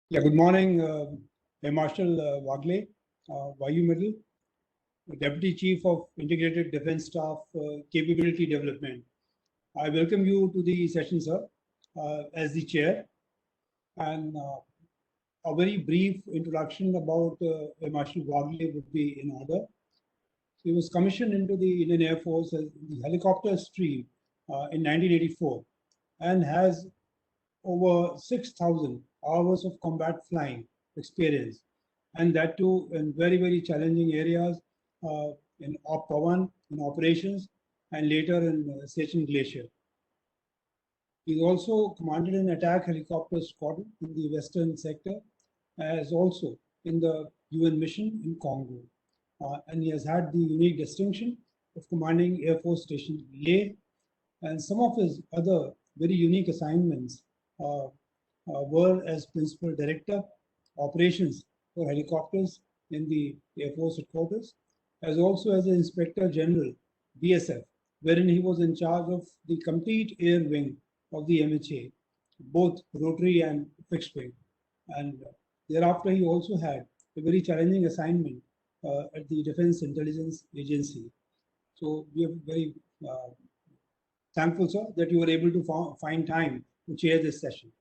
Yeah, good morning, Air Marshal Wagle, YU Middle, Deputy Chief of Integrated Defence Staff Capability Development. I welcome you to the session, sir, as the chair, and a very brief introduction about Air Marshal Wagle would be in order. He was commissioned into the Indian Air Force as the helicopter stream in 1984 and has over 6,000 hours of combat flying experience, and that too in very, very challenging areas in Op Pawan, in operations, and later in Sechin Glacier. He also commanded an attack helicopter squadron in the western sector, as also in the UN mission in Congo. And he has had the unique distinction of commanding Air Force Station Leh, and some of his other very unique assignments were as Principal Director, Operations for Helicopters in the Air Force Headquarters, as also as the Inspector General, BSF, wherein he was in charge of the complete air wing of the MHA, both rotary and fixed wing. And thereafter, he also had a very challenging assignment at the Defence Intelligence Agency. So we are very thankful, sir, that you were able to find time to chair this session.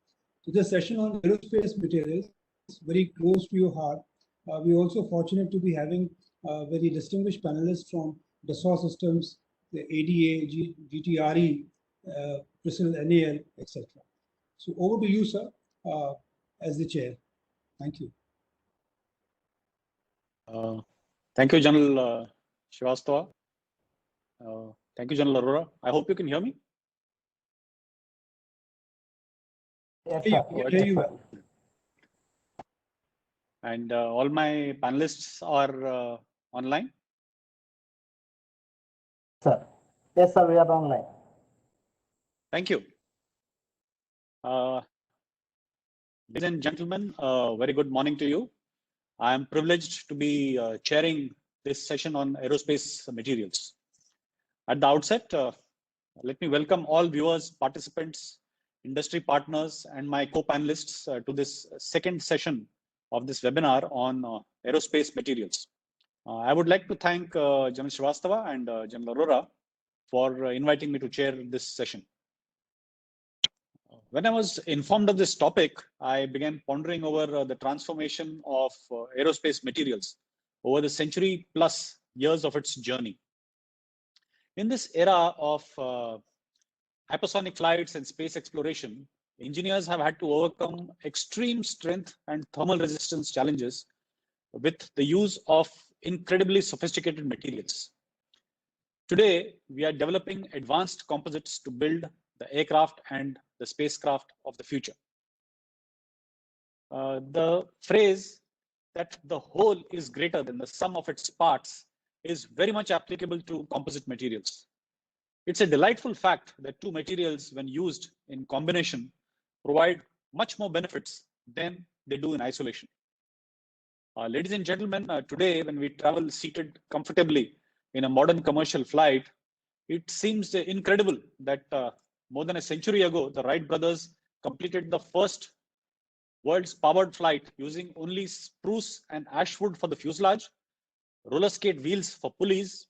So this session on aerospace materials is very close to your heart. We're also fortunate to be having very distinguished panelists from Dassault Systems, the ADA, GTRE, CRISIL, NAL, etc. So over to you, sir, as the chair. Thank you. Thank you, General Srivastava. Thank you, General Arora. I hope you can hear me. Yes, sir. Hear you well. And all my panelists are online? Sir. Yes, sir, we are online. Thank you. Ladies and gentlemen, very good morning to you. I am privileged to be chairing this session on aerospace materials. At the outset, let me welcome all viewers, participants, industry partners, and my co-panelists to this second session of this webinar on aerospace materials. I would like to thank General Srivastava and General Arora for inviting me to chair this session. When I was informed of this topic, I began pondering over the transformation of aerospace materials over the century plus years of its journey. In this era of hypersonic flights and space exploration, engineers have had to overcome extreme strength and thermal resistance challenges with the use of incredibly sophisticated materials. Today, we are developing advanced composites to build the aircraft and the spacecraft of the future. The phrase that the whole is greater than the sum of its parts is very much applicable to composite materials. It's a delightful fact that two materials, when used in combination, provide much more benefits than they do in isolation. Ladies and gentlemen, today when we travel seated comfortably in a modern commercial flight, it seems incredible that more than a century ago, the Wright brothers completed the first world's powered flight using only spruce and ash wood for the fuselage, roller skate wheels for pulleys,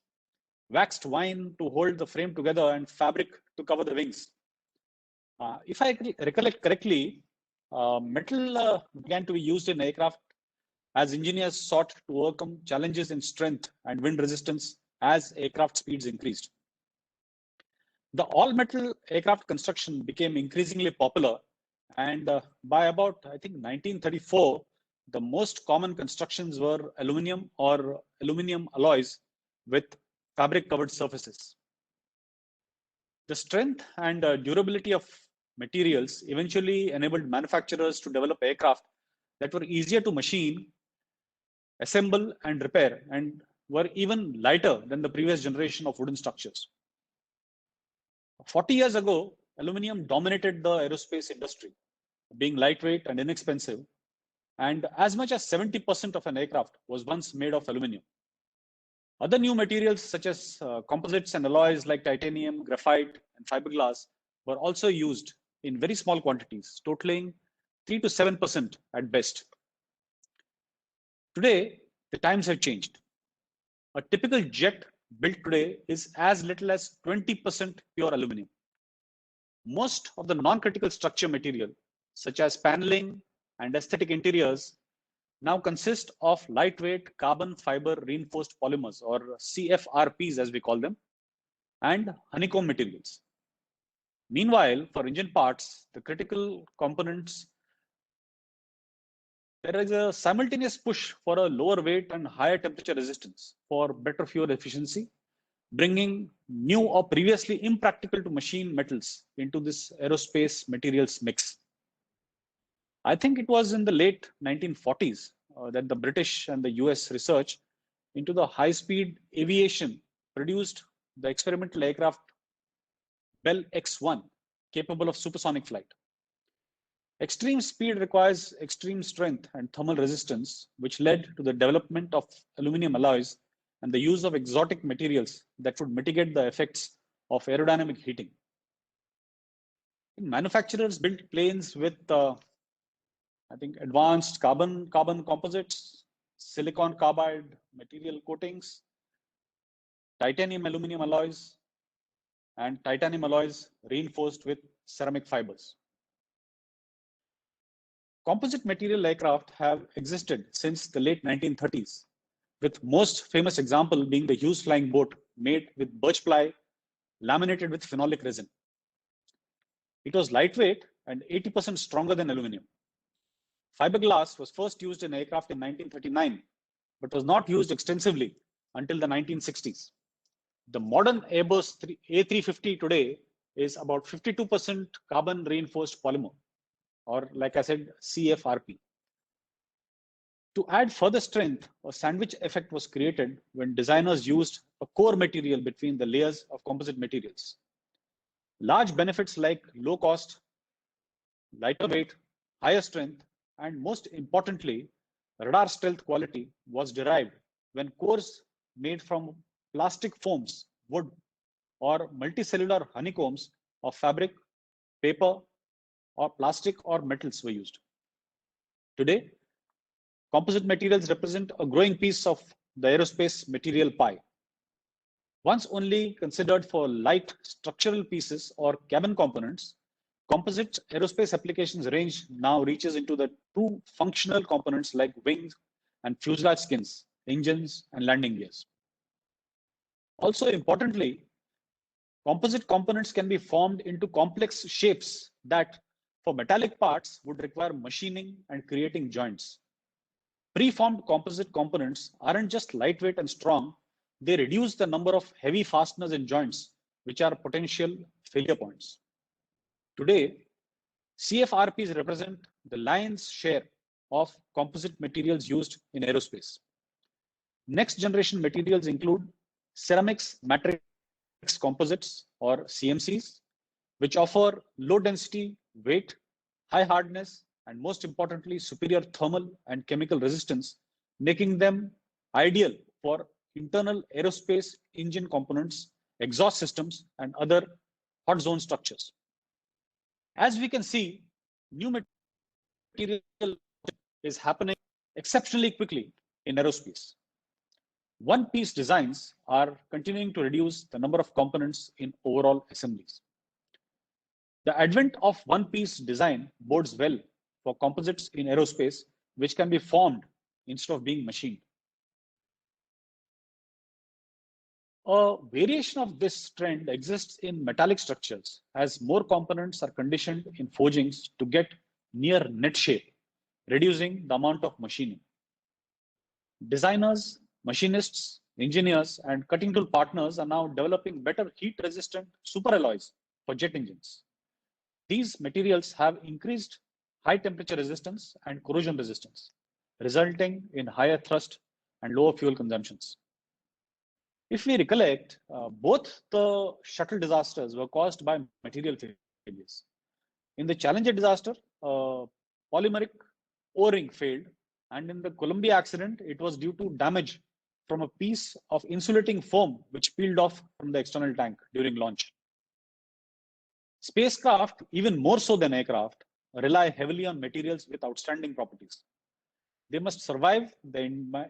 waxed wine to hold the frame together, and fabric to cover the wings. If I recollect correctly, metal began to be used in aircraft as engineers sought to overcome challenges in strength and wind resistance as aircraft speeds increased. The all-metal aircraft construction became increasingly popular, and by about, I think, 1934, the most common constructions were aluminum or aluminum alloys with fabric-covered surfaces. The strength and durability of materials eventually enabled manufacturers to develop aircraft that were easier to machine, assemble, and repair, and were even lighter than the previous generation of wooden structures. 40 years ago, aluminum dominated the aerospace industry, being lightweight and inexpensive, and as much as 70% of an aircraft was once made of aluminum. Other new materials such as composites and alloys like titanium, graphite, and fiberglass were also used in very small quantities, totaling 3 to 7% at best. Today, the times have changed. A typical jet built today is as little as 20% pure aluminum. Most of the non-critical structure material, such as paneling and aesthetic interiors, now consist of lightweight carbon fiber reinforced polymers, or CFRPs as we call them, and honeycomb materials. Meanwhile, for engine parts, the critical components, there is a simultaneous push for a lower weight and higher temperature resistance for better fuel efficiency, bringing new or previously impractical to machine metals into this aerospace materials mix. I think it was in the late 1940s that the British and the US research into the high-speed aviation produced the experimental aircraft Bell X-1, capable of supersonic flight. Extreme speed requires extreme strength and thermal resistance, which led to the development of aluminum alloys and the use of exotic materials that would mitigate the effects of aerodynamic heating. Manufacturers built planes with, I think, advanced carbon composites, silicon carbide material coatings, titanium aluminum alloys, and titanium alloys reinforced with ceramic fibers. Composite material aircraft have existed since the late 1930s, with most famous example being the Hughes flying boat made with birch ply laminated with phenolic resin. It was lightweight and 80% stronger than aluminum. Fiberglass was first used in aircraft in 1939, but was not used extensively until the 1960s. The modern Airbus A350 today is about 52% carbon reinforced polymer, or like I said, CFRP. To add further strength, a sandwich effect was created when designers used a core material between the layers of composite materials. Large benefits like low cost, lighter weight, higher strength, and most importantly, radar stealth quality was derived when cores made from plastic foams, wood, or multicellular honeycombs of fabric, paper, or plastic or metals were used. Today, composite materials represent a growing piece of the aerospace material pie. Once only considered for light structural pieces or cabin components, composite aerospace applications range now reaches into the true functional components like wings and fuselage skins, engines, and landing gears. Also importantly, composite components can be formed into complex shapes that, for metallic parts, would require machining and creating joints. Preformed composite components aren't just lightweight and strong, they reduce the number of heavy fasteners and joints, which are potential failure points. Today, CFRPs represent the lion's share of composite materials used in aerospace. Next generation materials include ceramics matrix composites, or CMCs, which offer low density, weight, high hardness, and most importantly, superior thermal and chemical resistance, making them ideal for internal aerospace engine components, exhaust systems, and other hot zone structures. As we can see, new material is happening exceptionally quickly in aerospace. One-piece designs are continuing to reduce the number of components in overall assemblies. The advent of one-piece design bodes well for composites in aerospace, which can be formed instead of being machined. A variation of this trend exists in metallic structures, as more components are conditioned in forgings to get near net shape, reducing the amount of machining. Designers, machinists, engineers, and cutting tool partners are now developing better heat-resistant superalloys for jet engines. These materials have increased high temperature resistance and corrosion resistance, resulting in higher thrust and lower fuel consumptions. If we recollect, both the shuttle disasters were caused by material failures. In the Challenger disaster, polymeric O-ring failed, and in the Columbia accident, it was due to damage from a piece of insulating foam which peeled off from the external tank during launch. Spacecraft, even more so than aircraft, rely heavily on materials with outstanding properties. They must survive the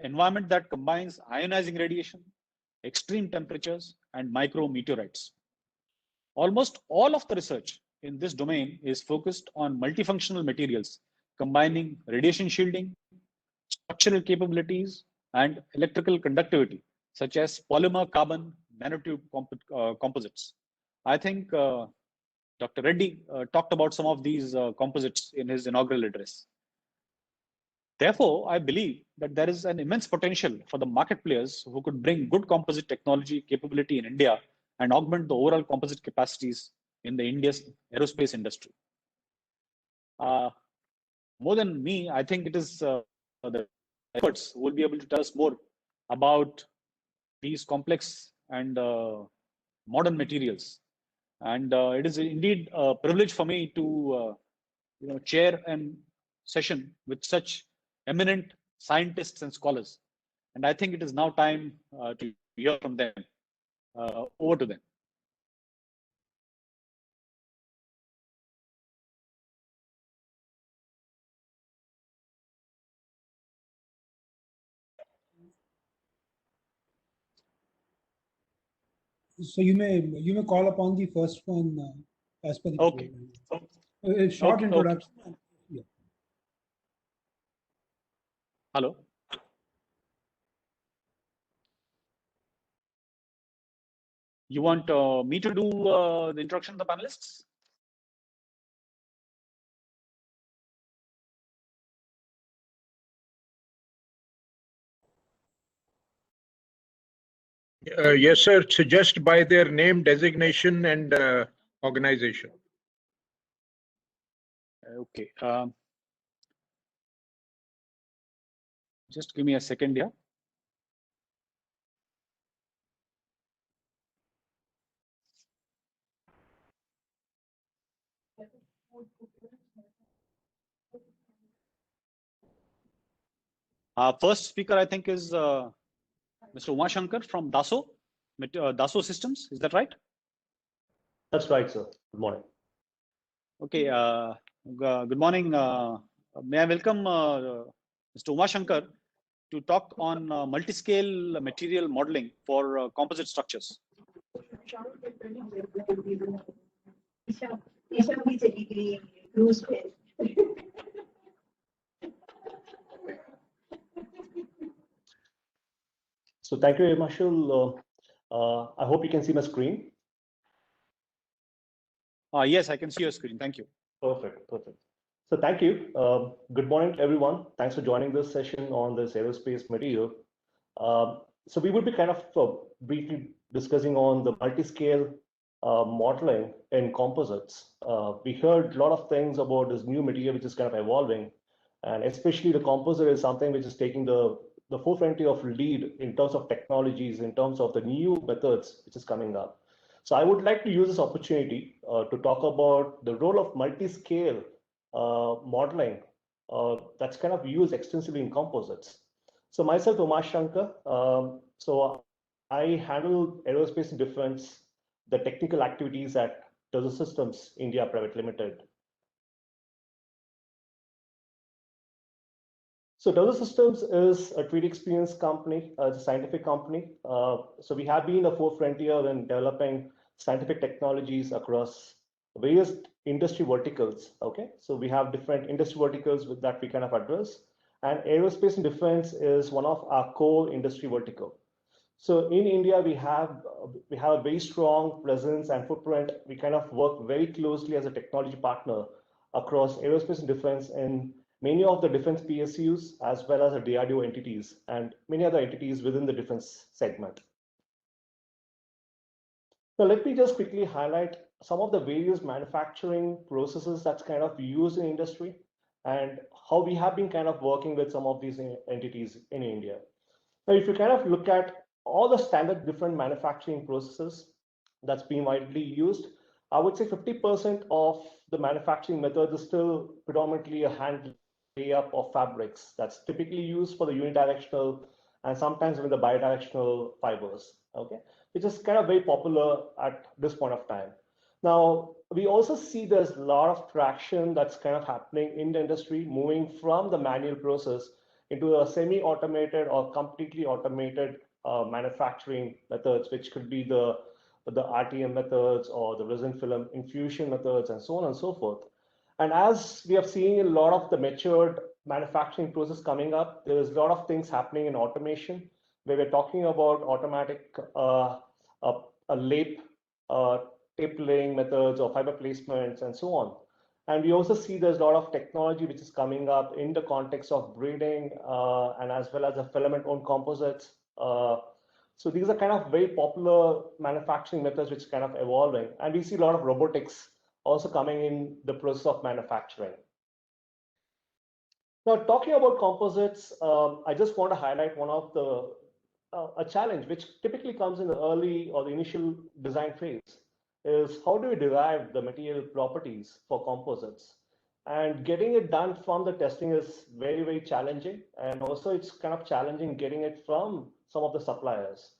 environment that combines ionizing radiation, extreme temperatures, and micrometeorites. Almost all of the research in this domain is focused on multifunctional materials, combining radiation shielding, structural capabilities, and electrical conductivity, such as polymer carbon nanotube composites. I think Dr. Reddy talked about some of these composites in his inaugural address. Therefore, I believe that there is an immense potential for the market players who could bring good composite technology capability in India and augment the overall composite capacities in the India's aerospace industry. More than me, I think it is the experts who will be able to tell us more about these complex and modern materials. And it is indeed a privilege for me to chair a session with such eminent scientists and scholars. And I think it is now time to hear from them. Over to them. So you may call upon the first one as per the Okay. program. Short Okay, introduction. okay. Yeah. Hello. You want me to do the introduction of the panelists? Yes, sir. Suggest by their name, designation, and organization. Okay. Just give me a second here. Our first speaker, I think, is Mr. Umashankar from DRDO Systems. Is that right? That's right, sir. Good morning. Okay. Good morning. May I welcome Mr. Umashankar to talk on multi-scale material modeling for composite structures. So thank you, Marshall. I hope you can see my screen. Yes, I can see your screen. Thank you. Perfect, perfect. So thank you. Good morning to everyone. Thanks for joining this session on this aerospace material. So we will be kind of briefly discussing on the multi-scale modeling in composites. We heard a lot of things about this new material which is kind of evolving, and especially the composite is something which is taking the forefront of lead in terms of technologies, in terms of the new methods which is coming up. So I would like to use this opportunity to talk about the role of multi-scale modeling that's kind of used extensively in composites. So myself, Umashankar, so I handle aerospace and defense, the technical activities at DRDO Systems India Private Limited. So DRDO Systems is a trade experience company, it's a scientific company. So we have been a forefront here in developing scientific technologies across various industry verticals. Okay, so we have different industry verticals with that we kind of address, and aerospace and defense is one of our core industry vertical. So in India, we have a very strong presence and footprint. We kind of work very closely as a technology partner across aerospace and defense in many of the defense PSUs, as well as the DRDO entities and many other entities within the defense segment. So let me just quickly highlight some of the various manufacturing processes that's kind of used in industry and how we have been kind of working with some of these entities in India. Now, if you kind of look at all the standard different manufacturing processes that's been widely used, I would say 50% of the manufacturing method is still predominantly a hand layup of fabrics that's typically used for the unidirectional and sometimes with the bidirectional fibers, okay, which is kind of very popular at this point of time. Now, we also see there's a lot of traction that's kind of happening in the industry, moving from the manual process into a semi-automated or completely automated manufacturing methods, which could be the RTM methods or the resin film infusion methods and so on and so forth. And as we have seen a lot of the matured manufacturing process coming up, there's a lot of things happening in automation, where we're talking about automatic lathe, tape laying methods or fiber placements and so on. And we also see there's a lot of technology which is coming up in the context of braiding and as well as the filament-on composites. So these are kind of very popular manufacturing methods which are kind of evolving. And we see a lot of robotics also coming in the process of manufacturing. Now, talking about composites, I just want to highlight one of the a challenge which typically comes in the early or the initial design phase is how do we derive the material properties for composites? And getting it done from the testing is very, very challenging. And also it's kind of challenging getting it from some of the suppliers,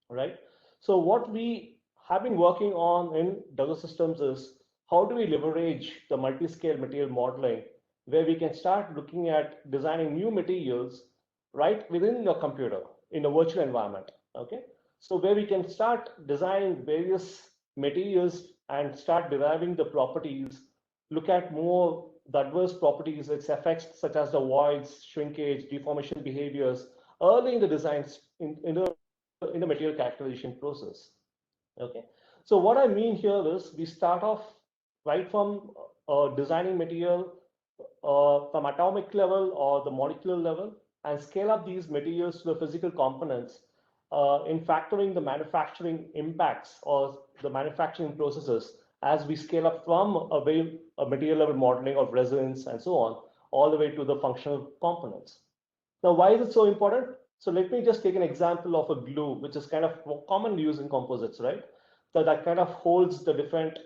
right? So what we have been working on in DRDO systems is how do we leverage the multi-scale material modeling where we can start looking at designing new materials right within your computer in a virtual environment, okay? So where we can start designing various materials and start deriving the properties, look at more the adverse properties, its effects such as the voids, shrinkage, deformation behaviors early in the designs in the material characterization process. Okay, so what I mean here is we start off right from designing material from atomic level or the molecular level and scale up these materials to the physical components in factoring the manufacturing impacts or the manufacturing processes as we scale up from a material level modeling of resins and so on, all the way to the functional components. Now, why is it so important? So let me just take an example of a glue, which is kind of commonly used in composites, right? So that kind of holds the different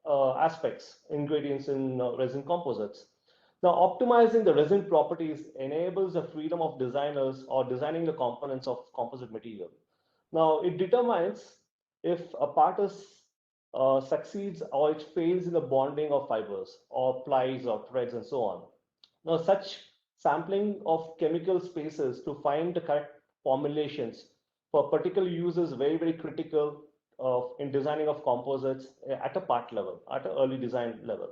aspects, ingredients in resin composites. Now, optimizing the resin properties enables the freedom of designers or designing the components of composite material. Now, it determines if a part is succeeds or it fails in the bonding of fibers or plies or threads and so on. Now, such sampling of chemical spaces to find the correct formulations for particular use is very, very critical in designing of composites at a part level, at an early design level.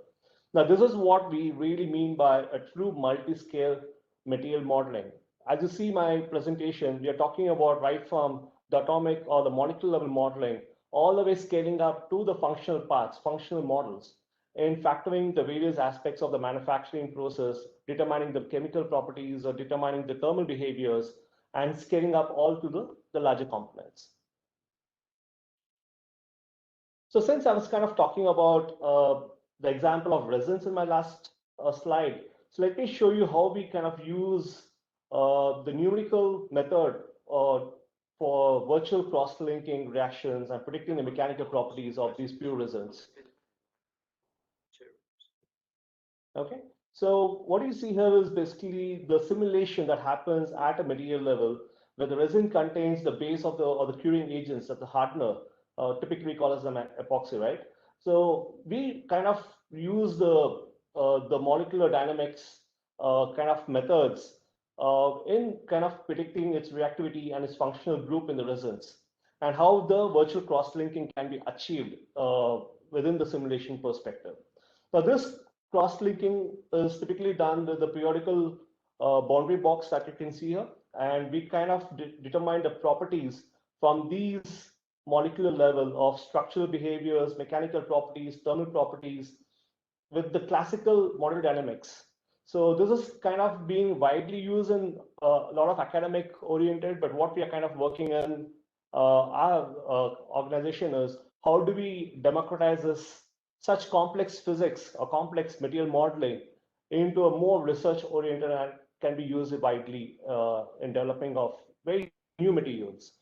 Now, this is what we really mean by a true multi-scale material modeling. As you see my presentation, we are talking about right from the atomic or the molecular level modeling, all the way scaling up to the functional parts, functional models, in factoring the various aspects of the manufacturing process, determining the chemical properties or determining the thermal behaviors, and scaling up all to the larger components. So since I was kind of talking about the example of resins in my last slide, so let me show you how we kind of use the numerical method for virtual cross-linking reactions and predicting the mechanical properties of these pure resins. Okay, so what you see here is basically the simulation that happens at a material level where the resin contains the base of the curing agents that the hardener, typically call as an epoxy, right? So we kind of use the molecular dynamics kind of methods in kind of predicting its reactivity and its functional group in the resins and how the virtual cross-linking can be achieved within the simulation perspective. Now, this cross-linking is typically done with the periodical boundary box that you can see here, and we kind of determine the properties from these molecular level of structural behaviors, mechanical properties, thermal properties with the classical model dynamics. So this is kind of being widely used in a lot of academic oriented, but what we are kind of working in our organization is how do we democratize this such complex physics or complex material modeling into a more research oriented and can be used widely in developing of very new materials.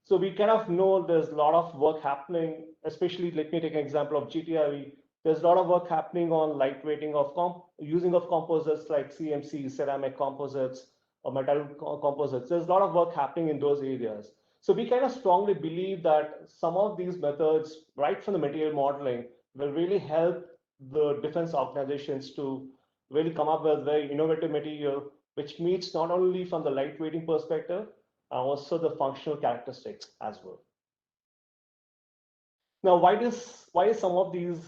So we kind of know there's a lot of work happening, especially let me take an example of GTRE. There's a lot of work happening on lightweighting of using of composites like CMC, ceramic composites, or metal composites. There's a lot of work happening in those areas. So we kind of strongly believe that some of these methods, right from the material modeling, will really help the defense organizations to really come up with very innovative material, which meets not only from the lightweighting perspective, also the functional characteristics as well. Now, why is some of these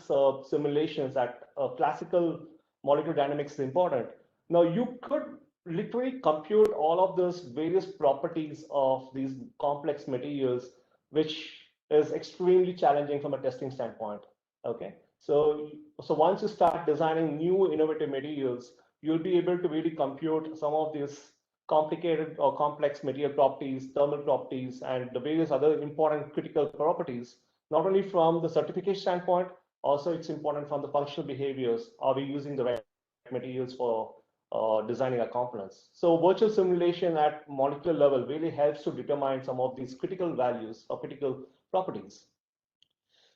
simulations at classical molecular dynamics is important? Now, you could literally compute all of those various properties of these complex materials, which is extremely challenging from a testing standpoint. Okay, so once you start designing new innovative materials, you'll be able to really compute some of these complicated or complex material properties, thermal properties, and the various other important critical properties, not only from the certification standpoint, also it's important from the functional behaviors. Are we using the right materials for designing our components? So virtual simulation at molecular level really helps to determine some of these critical values or critical properties.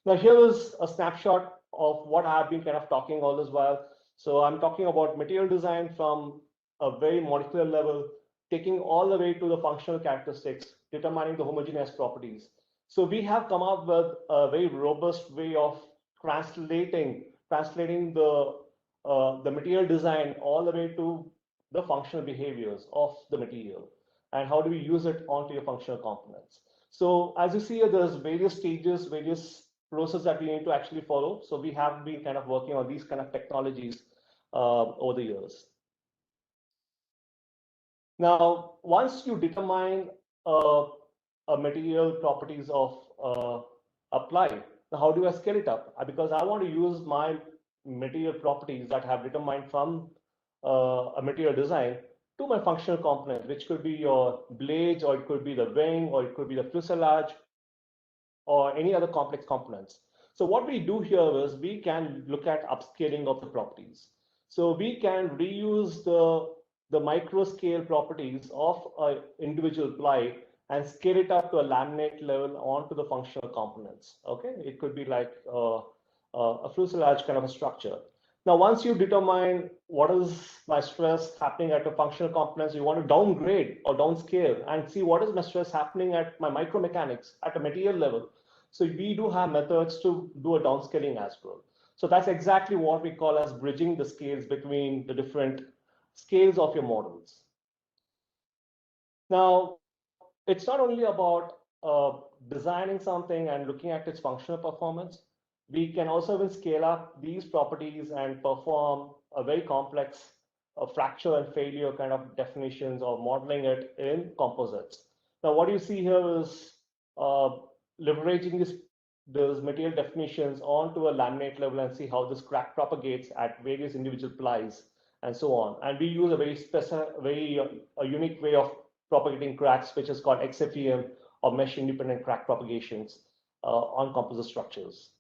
Now here is a snapshot of what I've been kind of talking all this while. So I'm talking about material design from a very molecular level, taking all the way to the functional characteristics, determining the homogeneous properties. So we have come up with a very robust way of translating the material design all the way to the functional behaviors of the material, and how do we use it onto your functional components. So as you see here, there's various stages, various process that we need to actually follow. So we have been kind of working on these kind of technologies over the years. Now, once you determine a material properties of apply, now how do I scale it up? Because I want to use my material properties that I have determined from a material design to my functional component, which could be your blades, or it could be the wing, or it could be the fuselage, or any other complex components. So what we do here is we can look at upscaling of the properties. So we can reuse the micro scale properties of an individual ply and scale it up to a laminate level onto the functional components. Okay, it could be like a fuselage kind of a structure. Now, once you determine what is my stress happening at the functional components, you want to downgrade or downscale and see what is my stress happening at my micromechanics at a material level. So we do have methods to do a downscaling as well. So that's exactly what we call as bridging the scales between the different scales of your models. Now, it's not only about designing something and looking at its functional performance. We can also even scale up these properties and perform a very complex fracture and failure kind of definitions or modeling it in composites. Now, what you see here is leveraging those material definitions onto a laminate level and see how this crack propagates at various individual plies and so on. And we use a very specific, a unique way of propagating cracks, which is called XFEM, or mesh independent crack propagations on composite structures.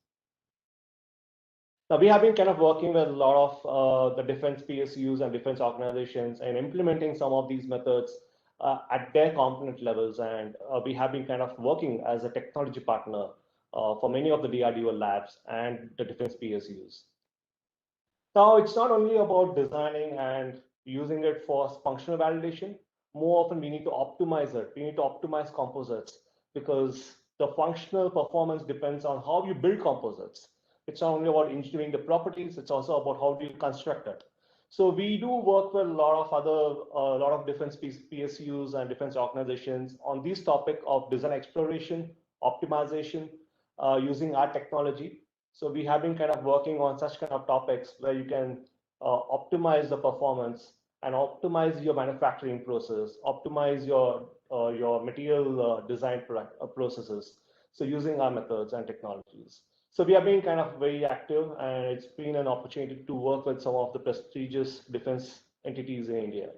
Now, we have been kind of working with a lot of the defense PSUs and defense organizations and implementing some of these methods at their component levels. And we have been kind of working as a technology partner for many of the DRDO labs and the defense PSUs. Now, it's not only about designing and using it for functional validation. More often, we need to optimize it. We need to optimize composites because the functional performance depends on how you build composites. It's not only about engineering the properties, it's also about how do you construct it. So we do work with a lot of defense PSUs and defense organizations on this topic of design exploration, optimization, using our technology. So we have been kind of working on such kind of topics where you can optimize the performance and optimize your manufacturing process, optimize your material design processes. So using our methods and technologies. So we have been kind of very active, and it's been an opportunity to work with some of the prestigious defense entities in India.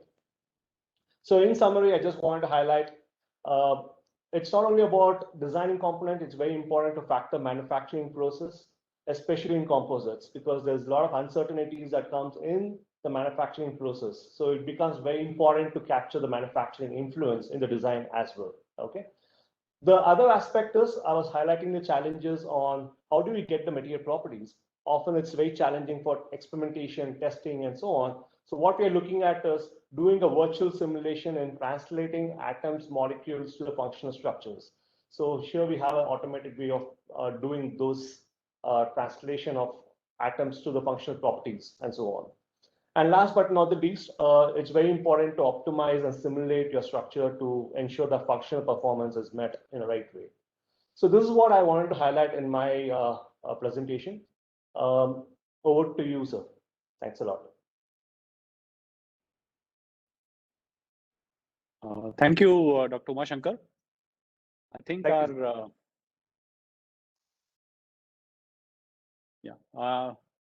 So in summary, I just wanted to highlight, it's not only about designing component, it's very important to factor manufacturing process, especially in composites, because there's a lot of uncertainties that comes in the manufacturing process. So it becomes very important to capture the manufacturing influence in the design as well, okay? The other aspect is I was highlighting the challenges on how do we get the material properties. Often it's very challenging for experimentation, testing, and so on. So what we're looking at is doing a virtual simulation and translating atoms, molecules to the functional structures. So here we have an automated way of doing those translation of atoms to the functional properties, and so on. And last but not the least, it's very important to optimize and simulate your structure to ensure that functional performance is met in the right way. So this is what I wanted to highlight in my presentation. Over to you, sir. Thanks a lot. Thank you, Dr. Umashankar. I think Thank our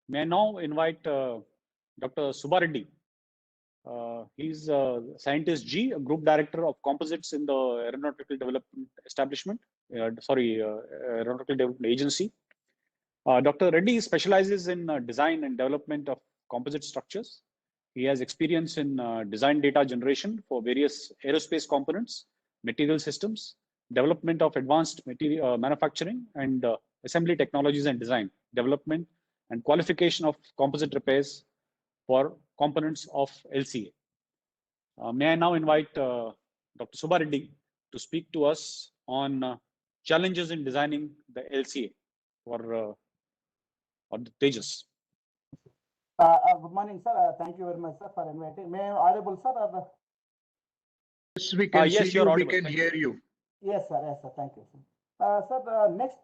may I now invite Dr. Subbareddy. He's Scientist G, a Group Director of Composites in the Aeronautical Development Establishment, Aeronautical Development Agency. Dr. Reddy specializes in design and development of composite structures. He has experience in design data generation for various aerospace components, material systems, development of advanced material manufacturing and assembly technologies and design, development and qualification of composite repairs for components of LCA. May I now invite Dr. Subbareddy to speak to us on challenges in designing the LCA for the Tejas. Good morning, sir. Thank you very much, sir, for inviting. May I audible, sir? Yes, we can yes, see you, you're we audible. can hear you. Yes, sir. Yes, sir. Thank you, sir. Sir, the next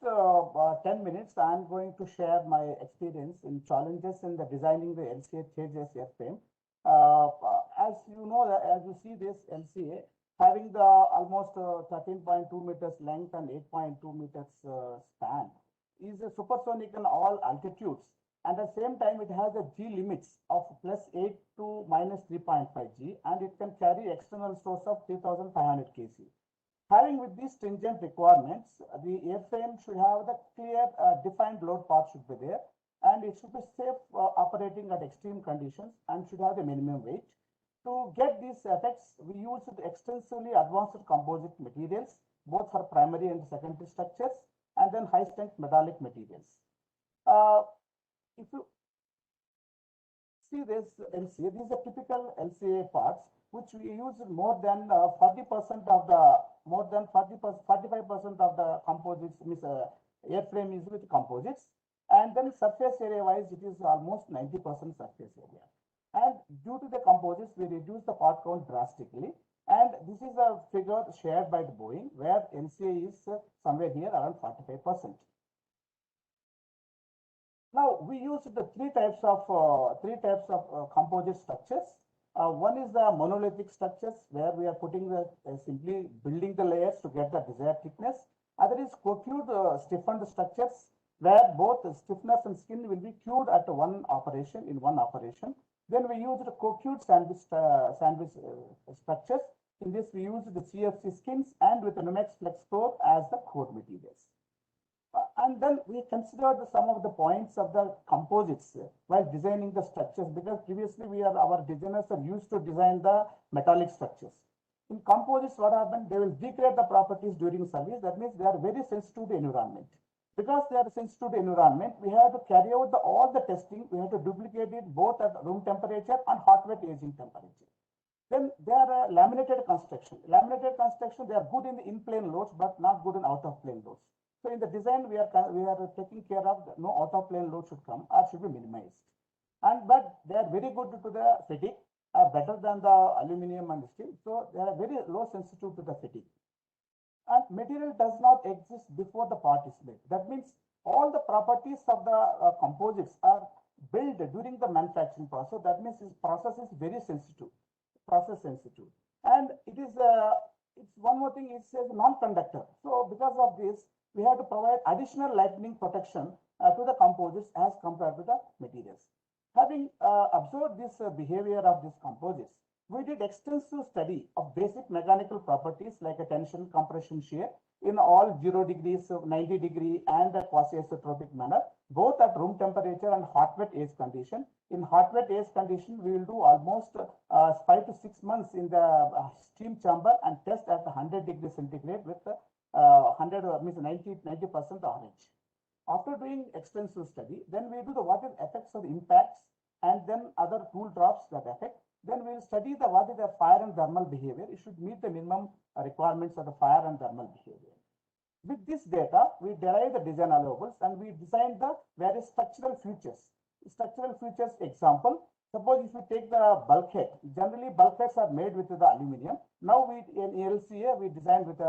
10 minutes, I'm going to share my experience in challenges in the designing the LCA Tejas airframe. As you know, as you see this LCA having the almost 13.2 meters length and 8.2 meters span, is a supersonic in all altitudes. And at the same time, it has a G limits of +8 to -3.5 G, and it can carry external source of 3,500 kc. Having with these stringent requirements, the airframe should have the clear defined load path should be there, and it should be safe operating at extreme conditions and should have the minimum weight. To get these effects, we used extensively advanced composite materials, both for primary and secondary structures, and then high strength metallic materials. If you see this LCA, these are typical LCA parts, which we use more than 40% of the, more than 45% of the composites, means airframe is with composites. And then surface area wise, it is almost 90% surface area. And due to the composites, we reduce the part count drastically. And this is a figure shared by the Boeing, where LCA is somewhere here around 45%. Now we use the three types of composite structures. One is the monolithic structures, where we are putting the simply building the layers to get the desired thickness. Other is co-cued stiffened structures, where both stiffness and skin will be cued at one operation in one operation. Then we use the co-cued sandwich structures. In this, we use the CFC skins and with the Nomex Flex Core as the core materials. And then we considered some of the points of the composites while designing the structures, because previously our designers are used to design the metallic structures. In composites, what happens? They will degrade the properties during service. That means they are very sensitive to environment. Because they are sensitive to environment, we have to carry out all the testing. We have to duplicate it both at room temperature and hot wet aging temperature. Then they are a laminated construction. Laminated construction, they are good in the in-plane loads, but not good in out-of-plane loads. So in the design, we are taking care of no out-of-plane load should come or should be minimized. But they are very good to the fatigue, better than the aluminum and steel. So they are very low sensitive to the fatigue. And material does not exist before the part is made. That means all the properties of the composites are built during the manufacturing process. That means this process is very sensitive, process sensitive. And it is it's one more thing, it's a non-conductor. So because of this, we have to provide additional lightning protection to the composites as compared to the materials. Having observed this behavior of these composites, we did extensive study of basic mechanical properties like a tension, compression, shear in all 0 degrees, 90 degree and a quasi-isotropic manner, both at room temperature and hot wet age condition. In hot wet age condition, we will do almost 5 to 6 months in the steam chamber and test at 100 degrees centigrade with 100 means 90% RH. After doing extensive study, then we do the what is effects of impacts and then other tool drops that affect. Then we will study the what is the fire and thermal behavior. It should meet the minimum requirements of the fire and thermal behavior. With this data, we derive the design allowables and we design the various structural features. Structural features example, suppose if you take the bulkhead, generally bulkheads are made with the aluminum. Now we in LCA we design with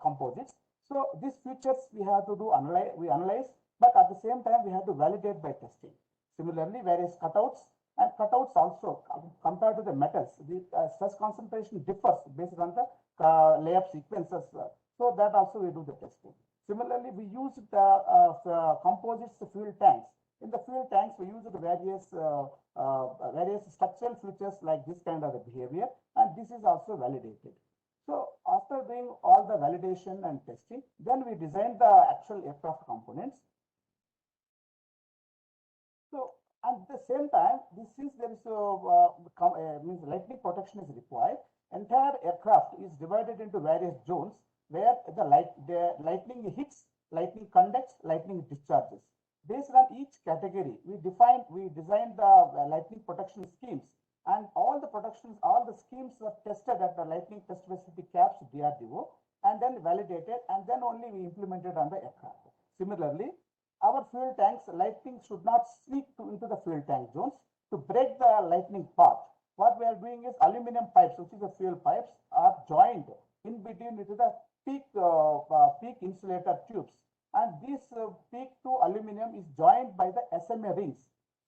composites. So these features we have to do analyze, but at the same time we have to validate by testing. Similarly, various cutouts and cutouts also compared to the metals, the stress concentration differs based on the layup sequences. So that also we do the testing. Similarly, we use the composites fuel tanks. In the fuel tanks, we use the various structural features like this kind of behavior, and this is also validated. So after doing all the validation and testing, then we design the actual aircraft components. So at the same time, since there is means lightning protection is required, entire aircraft is divided into various zones where the lightning hits, lightning conducts, lightning discharges. Based on each category, we design the lightning protection schemes, and all the schemes were tested at the lightning test facility CAPS DRDO, and then validated, and then only we implemented on the aircraft. Similarly, our fuel tanks, lightning should not sneak into the fuel tank zones. To break the lightning path, what we are doing is aluminum pipes, which is the fuel pipes, are joined in between with the peak insulator tubes. And this peak to aluminum is joined by the SMA rings.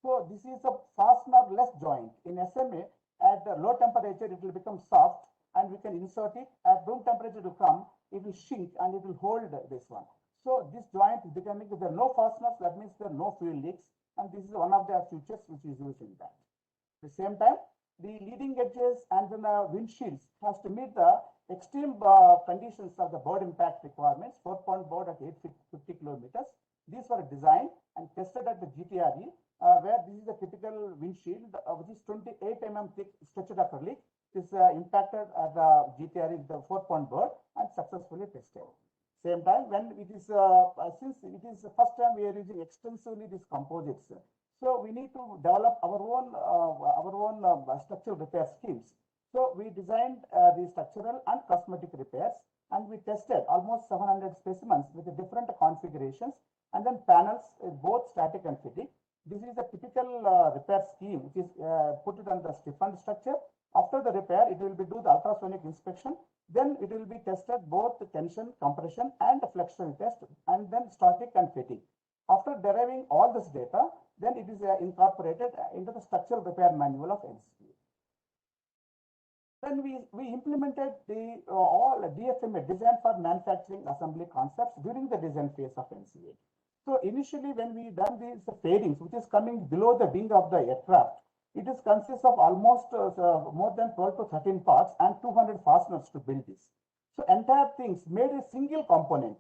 So this is a fastener-less joint. In SMA, at low temperature, it will become soft, and we can insert it. At room temperature to come, it will shrink and it will hold this one. So this joint is becoming, if there are no fasteners, that means there are no fuel leaks, and this is one of the features which is used in that. At the same time, the leading edges and then the windshields has to meet the extreme conditions of the bird impact requirements, 4-point bird at 850 kilometers. These were designed and tested at the GTRE, where this is a typical windshield, which is 28 mm thick structured acrylic. Is impacted at the GTRE, the 4-point bird, and successfully tested. Same time, when it is, since it is the first time we are using extensively these composites, so we need to develop our own structural repair schemes. So we designed the structural and cosmetic repairs, and we tested almost 700 specimens with the different configurations, and then panels, both static and fitting. This is a typical repair scheme, which is put it on the stiffened structure. After the repair, it will be do the ultrasonic inspection. Then it will be tested both tension, compression, and flexion test, and then static and fitting. After deriving all this data, then it is incorporated into the structural repair manual of NCA. Then we implemented the all DFMA, design for manufacturing assembly concepts, during the design phase of NCA. So initially, when we done these fairings, which is coming below the wing of the aircraft, it is consists of almost more than 12 to 13 parts and 200 fasteners to build this. So entire things made a single component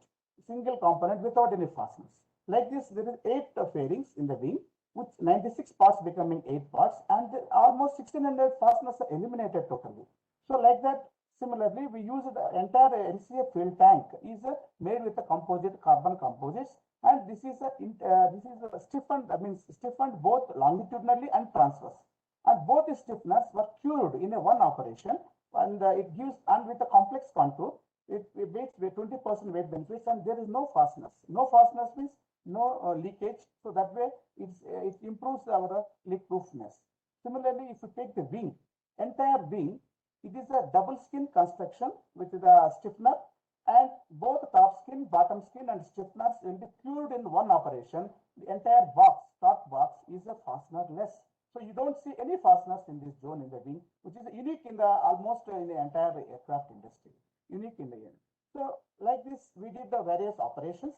without any fasteners. Like this, there is 8 fairings in the wing, with 96 parts becoming 8 parts, and almost 1600 fasteners are eliminated totally. So like that, similarly, we use the entire NCA fuel tank is made with a composite, carbon composites, and this is a stiffened, stiffened both longitudinally and transverse. And both the stiffeners were cured in one operation, and it gives, and with a complex contour, it makes 20% weight benefits, and there is no fasteners. No fasteners means no leakage. So that way, it improves our leak proofness. Similarly, if you take the wing, entire wing, it is a double skin construction with the stiffener, and both top skin, bottom skin, and stiffeners will be cured in one operation. The entire box, top box, is a fastener-less. So you don't see any fasteners in this zone in the wing, which is unique in the almost in the entire aircraft industry. Unique in the end. So like this, we did the various operations.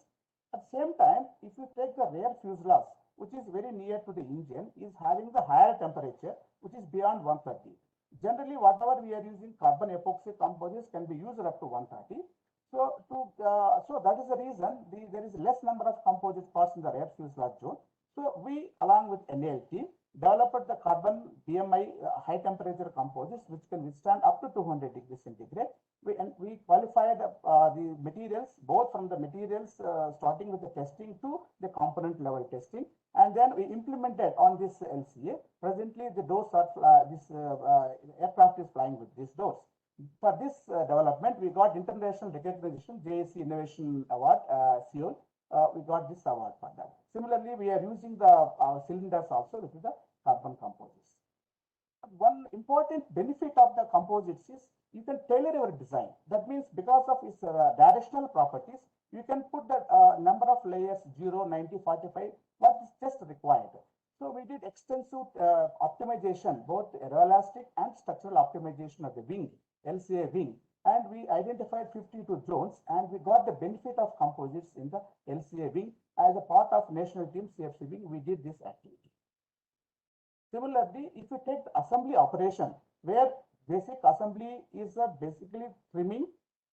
At the same time, if you take the rear fuselage, which is very near to the engine, is having the higher temperature, which is beyond 130. Generally, whatever we are using, carbon epoxy composites can be used up to 130. So that is the reason there is less number of composite parts in the rear fuselage zone. So we, along with NAL team, developed the carbon BMI high temperature composites, which can withstand up to 200 degrees centigrade. We qualified the materials, both from the materials starting with the testing to the component level testing, and then we implemented on this LCA. Presently, the doors are this aircraft is flying with these doors. For this development, we got international recognition, JAC Innovation Award, Seoul. We got this award for that. Similarly, we are using our cylinders also, which is the carbon composites. One important benefit of the composites is you can tailor your design. That means because of its directional properties, you can put the number of layers 0, 90, 45, what is just required. So we did extensive optimization, both aeroelastic and structural optimization of the wing, LCA wing, and we identified 52 zones, and we got the benefit of composites in the LCA wing. As a part of national team CFC wing, we did this activity. Similarly, if you take the assembly operation, where basic assembly is basically trimming,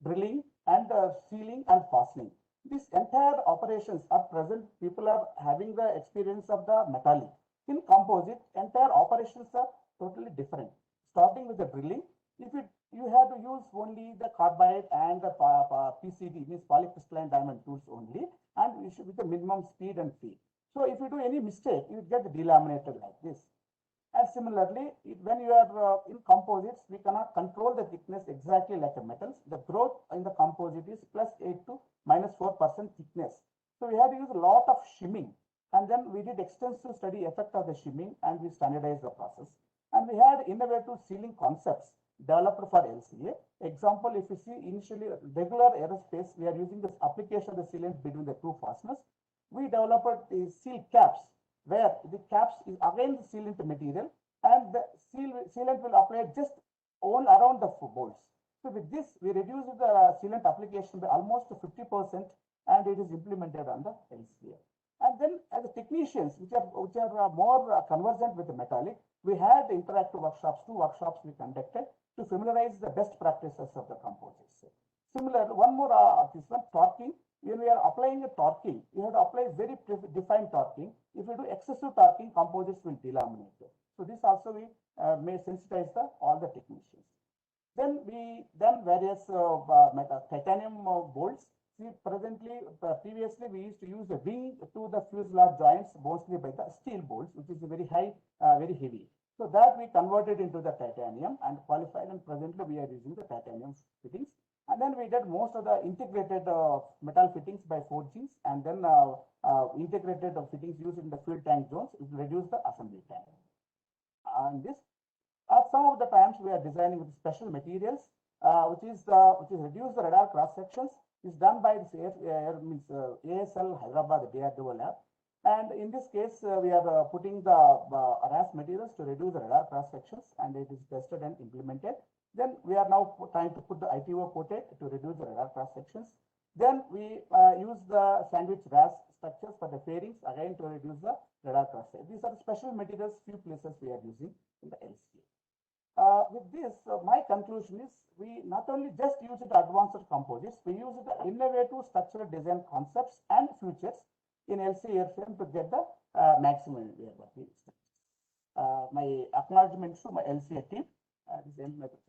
drilling, and sealing and fastening. These entire operations at present, people are having the experience of the metallic. In composite, entire operations are totally different. Starting with the drilling, if you have to use only the carbide and the PCD, means polycrystalline diamond tools only, and you should with the minimum speed and feel. So if you do any mistake, you get delaminated like this. And similarly, when you are in composites, we cannot control the thickness exactly like a metals. The growth in the composite is +8 to -4% thickness. So we had to use a lot of shimming. And then we did extensive study effect of the shimming, and we standardized the process. And we had innovative sealing concepts developed for LCA. Example, if you see initially regular aerospace, we are using this application of the sealant between the two fasteners. We developed the seal caps, where the caps is again the sealant material, and the sealant will apply just all around the bolts. So with this, we reduced the sealant application by almost 50%, and it is implemented on the LCA. And then as the technicians, which are more conversant with the metallic, we had interactive workshops, 2 workshops we conducted to familiarize the best practices of the composites. Similar, one more, this one, torquing. When we are applying a torquing, you have to apply very defined torquing. If you do excessive torquing, composites will delaminate. So this also we may sensitize all the technicians. Then we done various titanium bolts. See, presently, previously we used to use the wing to the fuselage joints, mostly by the steel bolts, which is very high, very heavy. So that we converted into the titanium and qualified, and presently we are using the titanium fittings. And then we did most of the integrated metal fittings by forgings, and then integrated fittings used in the fuel tank zones to reduce the assembly time. And this, some of the times we are designing with special materials, which is reduce the radar cross sections. Is done by this ASL Hyderabad DRDO lab. And in this case, we are putting the RAS materials to reduce the radar cross sections, and it is tested and implemented. Then we are now trying to put the ITO coated to reduce the radar cross sections. Then we use the sandwich RAS structures for the fairings, again to reduce the radar cross section. These are special materials, few places we are using in the LCA. With this, my conclusion is we not only just use the advanced composites, we use the innovative structural design concepts and features in LCA airframe to get the maximum airworthy. My acknowledgements to my LCA team. This ends my presentation.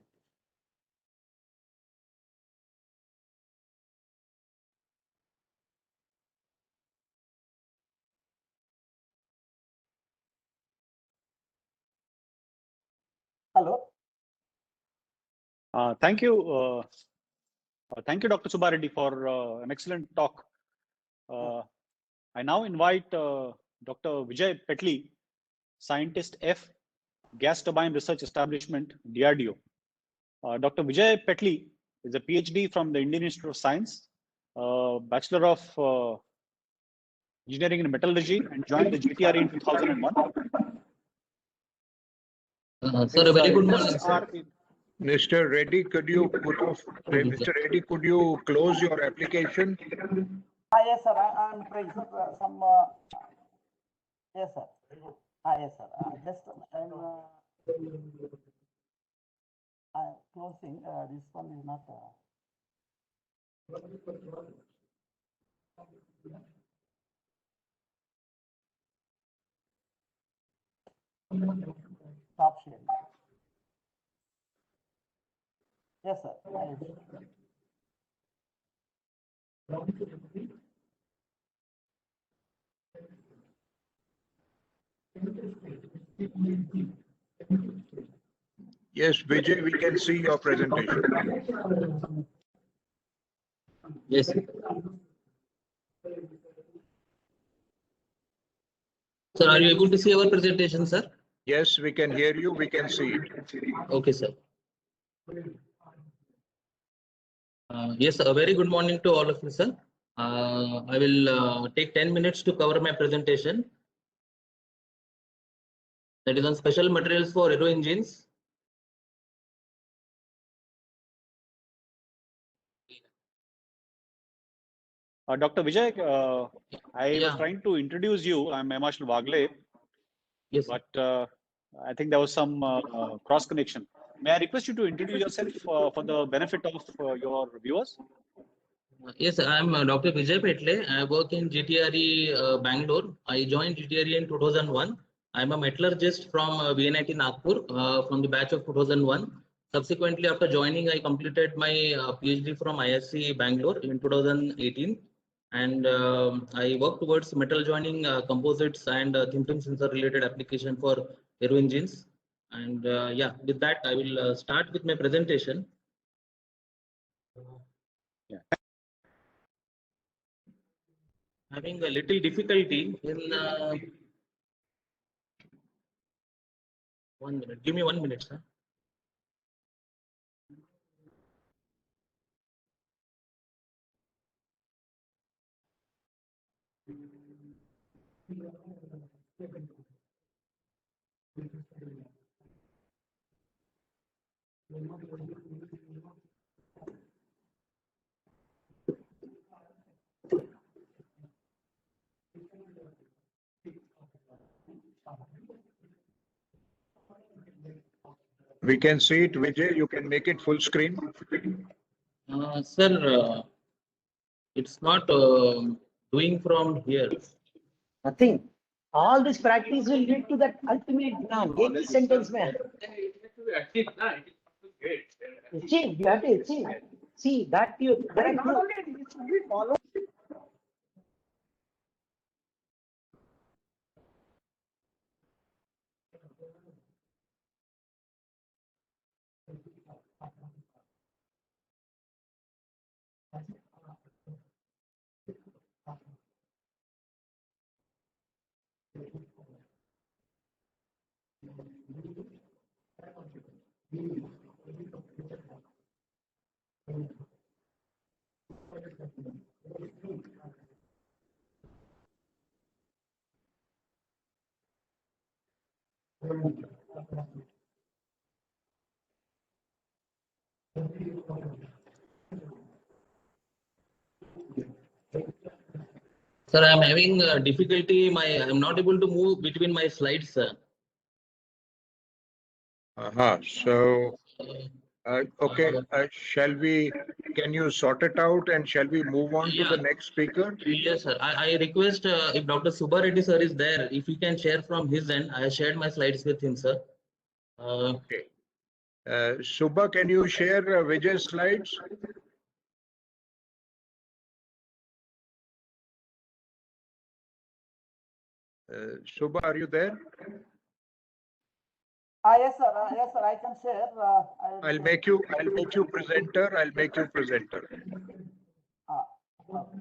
Hello. Thank you. Thank you, Dr. Subbareddy, for an excellent talk. I now invite Dr. Vijay Petli, Scientist F, Gas Turbine Research Establishment, DRDO. Dr. Vijay Petli is a PhD from the Indian Institute of Science, Bachelor of Engineering in Metallurgy, and joined the GTRE in 2001. Sir, a very good morning, sir. Mr. Reddy, could you Mr. Reddy, could you close your application? Yes, sir. I'm trying some. Yes, sir. Yes, sir. Just I'm closing. This one is not. Stop sharing. Yes, sir. Yes, Vijay, we can see your presentation. Yes. Sir, are you able to see our presentation, sir? Yes, we can hear you. We can see it. Okay, sir. Yes, a very good morning to all of you, sir. I will take 10 minutes to cover my presentation. That is on special materials for aero engines. Dr. Vijay, I was Yeah. trying to introduce you. I'm Air Marshal Wagle, Yes. but I think there was some cross connection. May I request you to introduce yourself for the benefit of your viewers? Yes, I'm Dr. Vijay Petle. I work in GTRE Bangalore. I joined GTRE in 2001. I'm a metallurgist from VNIT Nagpur from the batch of 2001. Subsequently, after joining, I completed my PhD from ISC Bangalore in 2018. And I work towards metal joining, composites, and thin film sensor related application for aero engines. And yeah, with that, I will start with my presentation. Having a little difficulty in 1 minute. Give me 1 minute, sir. We can see it, Vijay. You can make it full screen. Sir, it's not doing from here. Nothing. All this practice will lead to that ultimate exam. Any sentence, man. Achieve, you have to achieve. See, that you. Not only it should be followed. Sir, I'm having difficulty. I'm not able to move between my slides, sir. So, okay, can you sort it out and shall we move on to the next speaker? Yes, sir. I request if Dr. Subba Reddy, sir, is there, if he can share from his end. I shared my slides with him, sir. Okay. Subba, can you share Vijay's slides? Subba, are you there? Yes, sir. Yes, sir. I can share. I'll make you presenter. I'll make you presenter. Okay.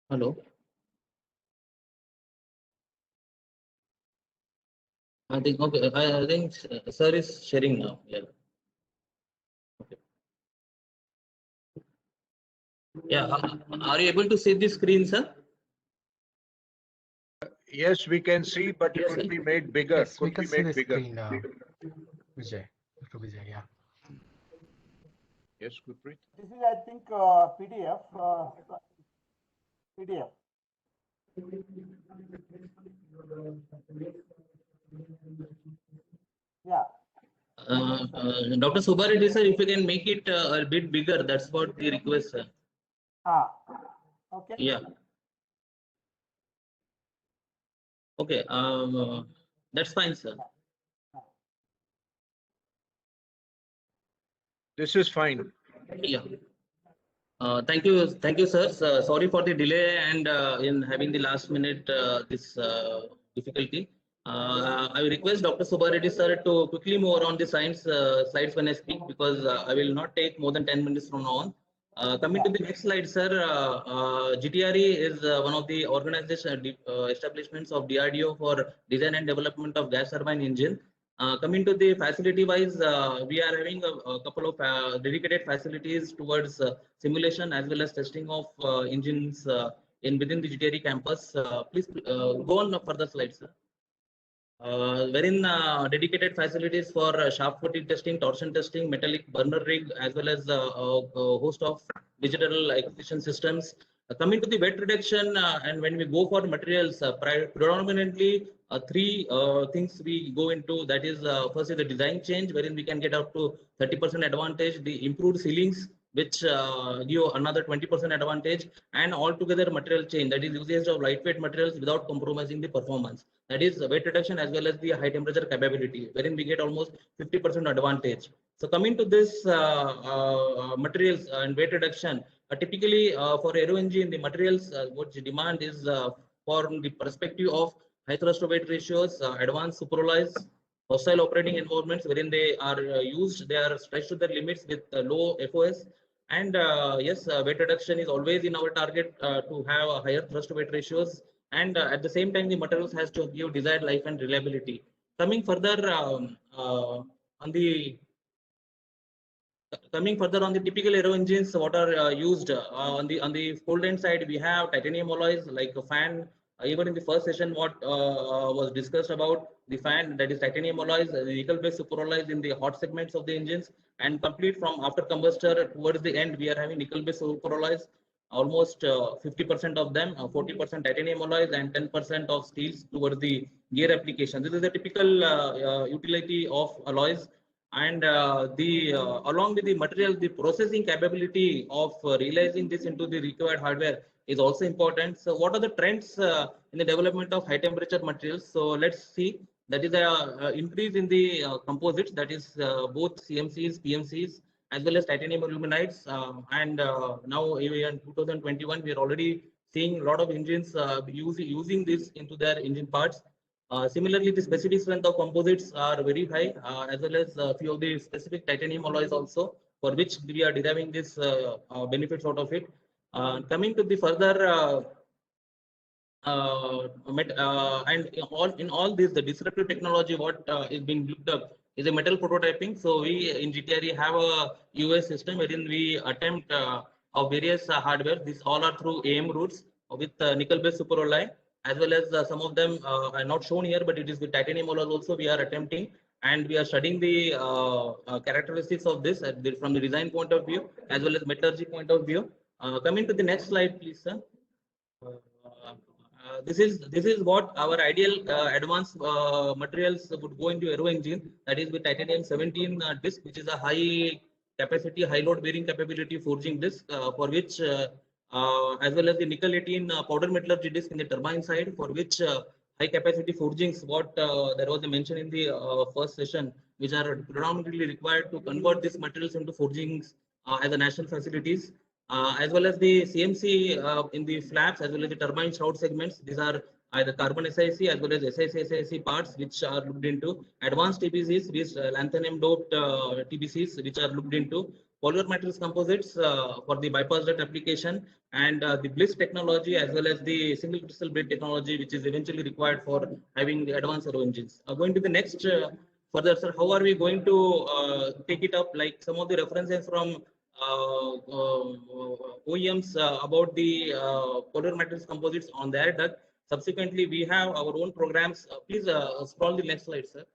Hello. I think okay. I think sir is sharing now. Yeah. Okay. Yeah. Are you able to see the screen, sir? Yes, we can see, but it could be made bigger. Yes, we can see the screen, Vijay. Dr. Vijay, yeah. Yes, Gurpreet. This is, I think, PDF. PDF. Yeah. Dr. Subba Reddy, sir, if you can make it a bit bigger, that's what the request, sir. Okay. Yeah. Okay. That's fine, sir. This is fine. Yeah. Thank you, sir. Sorry for the delay and in having the last minute this difficulty. I will request Dr. Subbareddy sir to quickly move on the science slides when I speak, because I will not take more than 10 minutes from now on. Coming to the next slide, sir, GTRE is one of the organization establishments of DRDO for design and development of gas turbine engine. Coming to the facility wise, we are having a couple of dedicated facilities towards simulation as well as testing of engines in within the GTRE campus. Please go on further slides, sir. Wherein dedicated facilities for shaft footing testing, torsion testing, metallic burner rig, as well as a host of digital acquisition systems. Coming to the wet reduction, and when we go for materials, predominantly three things we go into. That is, first is the design change, wherein we can get up to 30% advantage. The improved ceilings, which give another 20% advantage, and altogether material change, that is usage of lightweight materials without compromising the performance. That is weight reduction as well as the high temperature capability, wherein we get almost 50% advantage. So coming to this materials and weight reduction, typically for aero engine, the materials what demand is from the perspective of high thrust to weight ratios, advanced superalized, hostile operating environments wherein they are used, they are stretched to their limits with low FOS. And yes, weight reduction is always in our target to have a higher thrust to weight ratios. And at the same time, the materials has to give desired life and reliability. Coming further on the typical aero engines, what are used on the cold end side, we have titanium alloys like a fan. Even in the first session, what was discussed about the fan, that is titanium alloys, the nickel-based superalloys in the hot segments of the engines, and complete from after combustor towards the end, we are having nickel-based superalloys. Almost 50% of them, 40% titanium alloys, and 10% of steels towards the gear application. This is the typical utility of alloys. And along with the material, the processing capability of realizing this into the required hardware is also important. So what are the trends in the development of high temperature materials? So let's see. That is a increase in the composites, that is both CMCs, PMCs, as well as titanium aluminides. And now in 2021, we are already seeing a lot of engines using this into their engine parts. Similarly, the specific strength of composites are very high, as well as a few of the specific titanium alloys also, for which we are deriving this benefits out of it. Coming to the further and in all this, the disruptive technology what is being looked up is a metal prototyping. So we in GTRE have a US system wherein we attempt of various hardware. These all are through AM routes with nickel-based superalloy, as well as some of them are not shown here, but it is with titanium alloys also we are attempting, and we are studying the characteristics of this from the design point of view as well as metallurgy point of view. Coming to the next slide, please, sir. This is what our ideal advanced materials would go into aero engine. That is with titanium 17 disc, which is a high capacity, high load bearing capability forging disc, for which as well as the nickel 18 powder metallurgy disc in the turbine side, for which high capacity forgings, what there was a mention in the first session, which are predominantly required to convert these materials into forgings as a national facilities. As well as the CMC in the flaps, as well as the turbine shroud segments. These are either carbon SIC as well as SIC parts, which are looked into. Advanced TBCs, these lanthanum doped TBCs, which are looked into. Polymer materials composites for the bypass duct application, and the bliss technology as well as the single crystal blade technology, which is eventually required for having the advanced aero engines. Going to the next further, sir, how are we going to take it up? Like some of the references from OEMs about the polymer materials composites on their duct. Subsequently, we have our own programs. Please scroll the next slide, sir.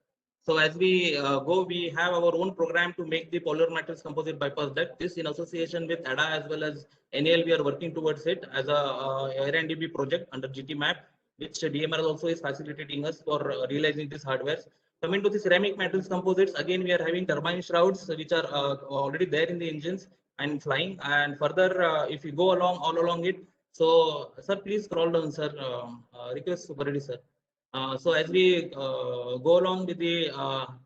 So as we go, we have our own program to make the polymer materials composite bypass duct. This in association with ADA as well as NAL, we are working towards it as a R&D project under GTMAP, which DMR also is facilitating us for realizing this hardware. Coming to the ceramic materials composites, again we are having turbine shrouds which are already there in the engines and flying. And further, if you go along all along it, so sir, please scroll down, sir. Request Subbareddy sir. So as we go along with the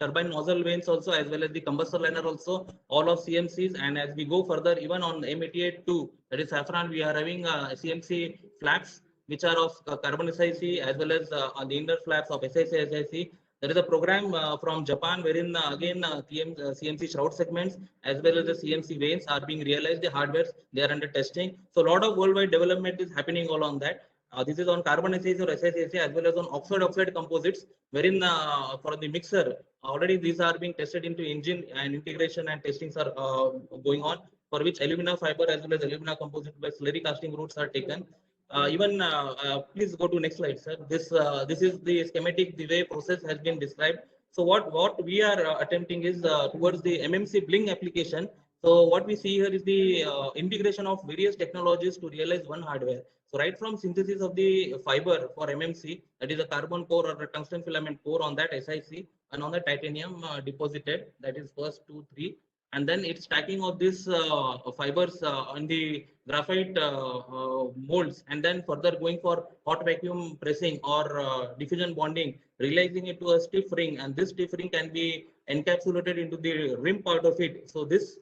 turbine nozzle vanes also, as well as the combustor liner also, all of CMCs, and as we go further, even on M88-2, that is saffron, we are having CMC flaps, which are of carbon SiC, as well as on the inner flaps of SiC. There is a program from Japan wherein again CMC shroud segments as well as the CMC vanes are being realized. The hardwares, they are under testing. So a lot of worldwide development is happening all on that. This is on carbon SiC or SiC as well as on oxide composites, wherein for the mixer already these are being tested into engine, and integration and testings are going on, for which alumina fiber as well as alumina composite by slurry casting routes are taken. Please go to next slide, sir. This is the schematic, the way process has been described. So what we are attempting is towards the MMC bling application. So what we see here is the integration of various technologies to realize one hardware. So right from synthesis of the fiber for MMC, that is a carbon core or a tungsten filament core on that SiC, and on the titanium deposited, that is first 2, 3. And then it's stacking of these fibers on the graphite molds, and then further going for hot vacuum pressing or diffusion bonding, realizing it to a stiff ring, and this stiff ring can be encapsulated into the rim part of it. So this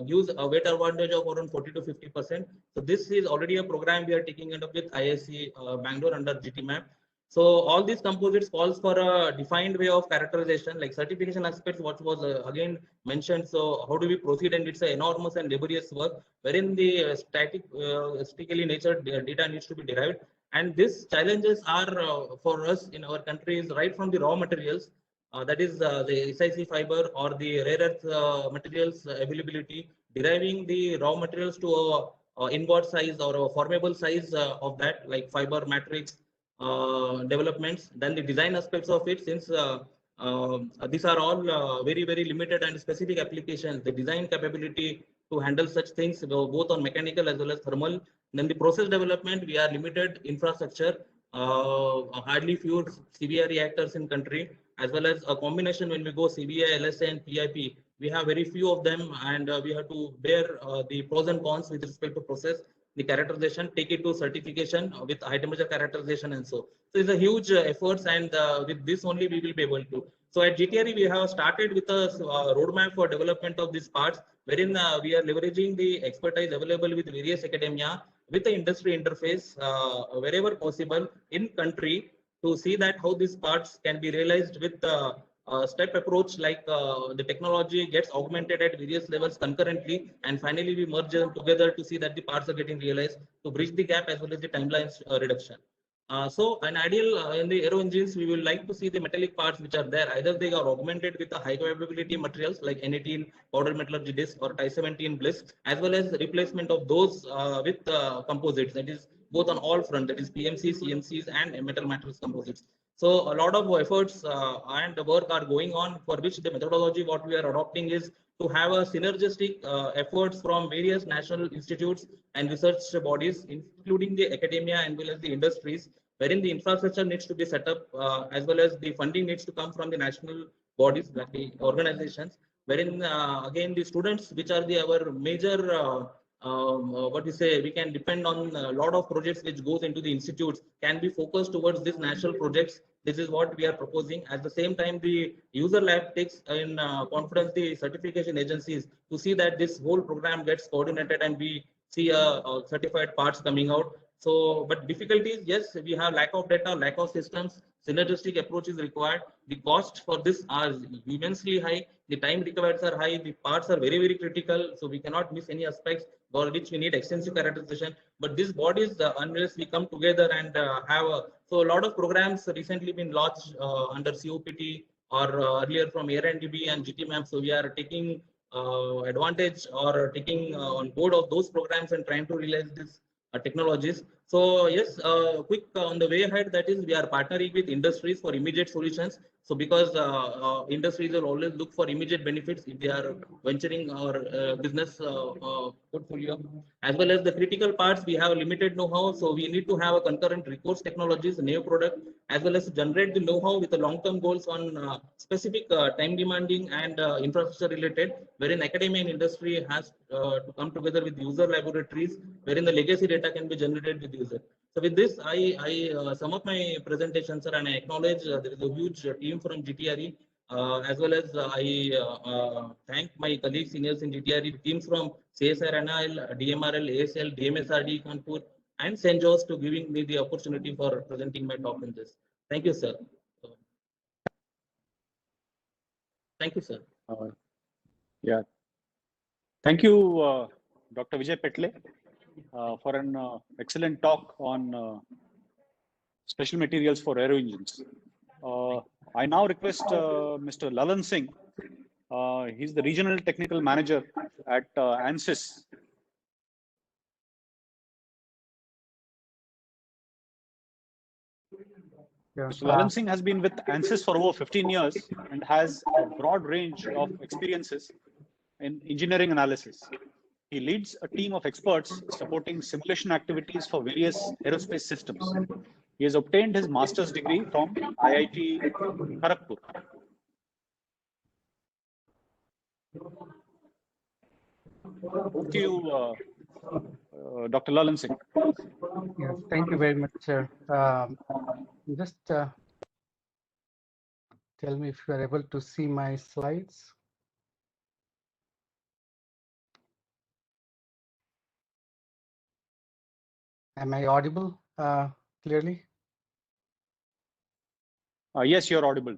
gives a weight advantage of around 40 to 50%. So this is already a program we are taking it up with ISC Bangalore under GTMAP. So all these composites calls for a defined way of characterization, like certification aspects, what was again mentioned. So how do we proceed? And it's an enormous and laborious work wherein the statically natured data needs to be derived. And these challenges are for us in our countries right from the raw materials, that is the SiC fiber or the rare earth materials availability, deriving the raw materials to a inward size or a formable size of that, like fiber matrix developments, then the design aspects of it, since these are all very limited and specific applications, the design capability to handle such things both on mechanical as well as thermal. Then the process development, we are limited infrastructure, hardly few CBI reactors in country, as well as a combination when we go CBI, LSA and PIP, we have very few of them, and we have to bear the pros and cons with respect to process, the characterization, take it to certification with high temperature characterization, and so it's a huge efforts, and with this only we will be able to. So at GTRE we have started with a roadmap for development of these parts, wherein we are leveraging the expertise available with various academia, with the industry interface wherever possible in country, to see that how these parts can be realized with step approach, like the technology gets augmented at various levels concurrently, and finally we merge them together to see that the parts are getting realized to bridge the gap as well as the timelines reduction. So an ideal in the aero engines, we will like to see the metallic parts which are there, either they are augmented with the high availability materials like N18 powder metallurgy disc or Ti-17 bliss, as well as replacement of those with composites, that is both on all front, that is PMC, CMCs and metal matrix composites. So a lot of efforts and work are going on, for which the methodology what we are adopting is to have a synergistic efforts from various national institutes and research bodies, including the academia and well as the industries, wherein the infrastructure needs to be set up as well as the funding needs to come from the national bodies, like the organizations, wherein again the students, which are our major what we say, we can depend on a lot of projects which goes into the institutes, can be focused towards these national projects. This is what we are proposing. At the same time, the user lab takes in confidence the certification agencies to see that this whole program gets coordinated and we see certified parts coming out. So, but difficulties, yes, we have lack of data, lack of systems, synergistic approach is required. The cost for this are immensely high. The time required are high. The parts are very critical. So we cannot miss any aspects for which we need extensive characterization. But these bodies, unless we come together and have so a lot of programs recently been launched under COPT or earlier from ARNDB and GTMAP. So we are taking advantage or taking on board of those programs and trying to realize this technologies. So yes, quick on the way ahead, that is we are partnering with industries for immediate solutions. So because industries will always look for immediate benefits if they are venturing our business portfolio, as well as the critical parts, we have limited know-how. So we need to have a concurrent recourse technologies, new product, as well as generate the know-how with the long-term goals on specific time demanding and infrastructure related, wherein academia and industry has to come together with user laboratories, wherein the legacy data can be generated with user. So with this, I sum up my presentation, sir, and I acknowledge there is a huge team from GTRE, as well as I thank my colleagues, seniors in GTRE, teams from CSRNL, DMRL, ASL, DMSRD, Kanpur, and CENJOWS to giving me the opportunity for presenting my talk in this. Thank you, sir. Thank you, sir. Yeah. Thank you, Dr. Vijay Petle, for an excellent talk on special materials for aero engines. I now request Mr. Lalan Singh. He's the Regional Technical Manager at ANSYS. Yeah. Mr. Lalan Singh has been with ANSYS for over 15 years and has a broad range of experiences in engineering analysis. He leads a team of experts supporting simulation activities for various aerospace systems. He has obtained his master's degree from IIT Kharagpur. Over to you, Dr. Lalan Singh. Yes, thank you very much, sir. Just tell me if you are able to see my slides. Am I audible clearly? Yes, you're audible.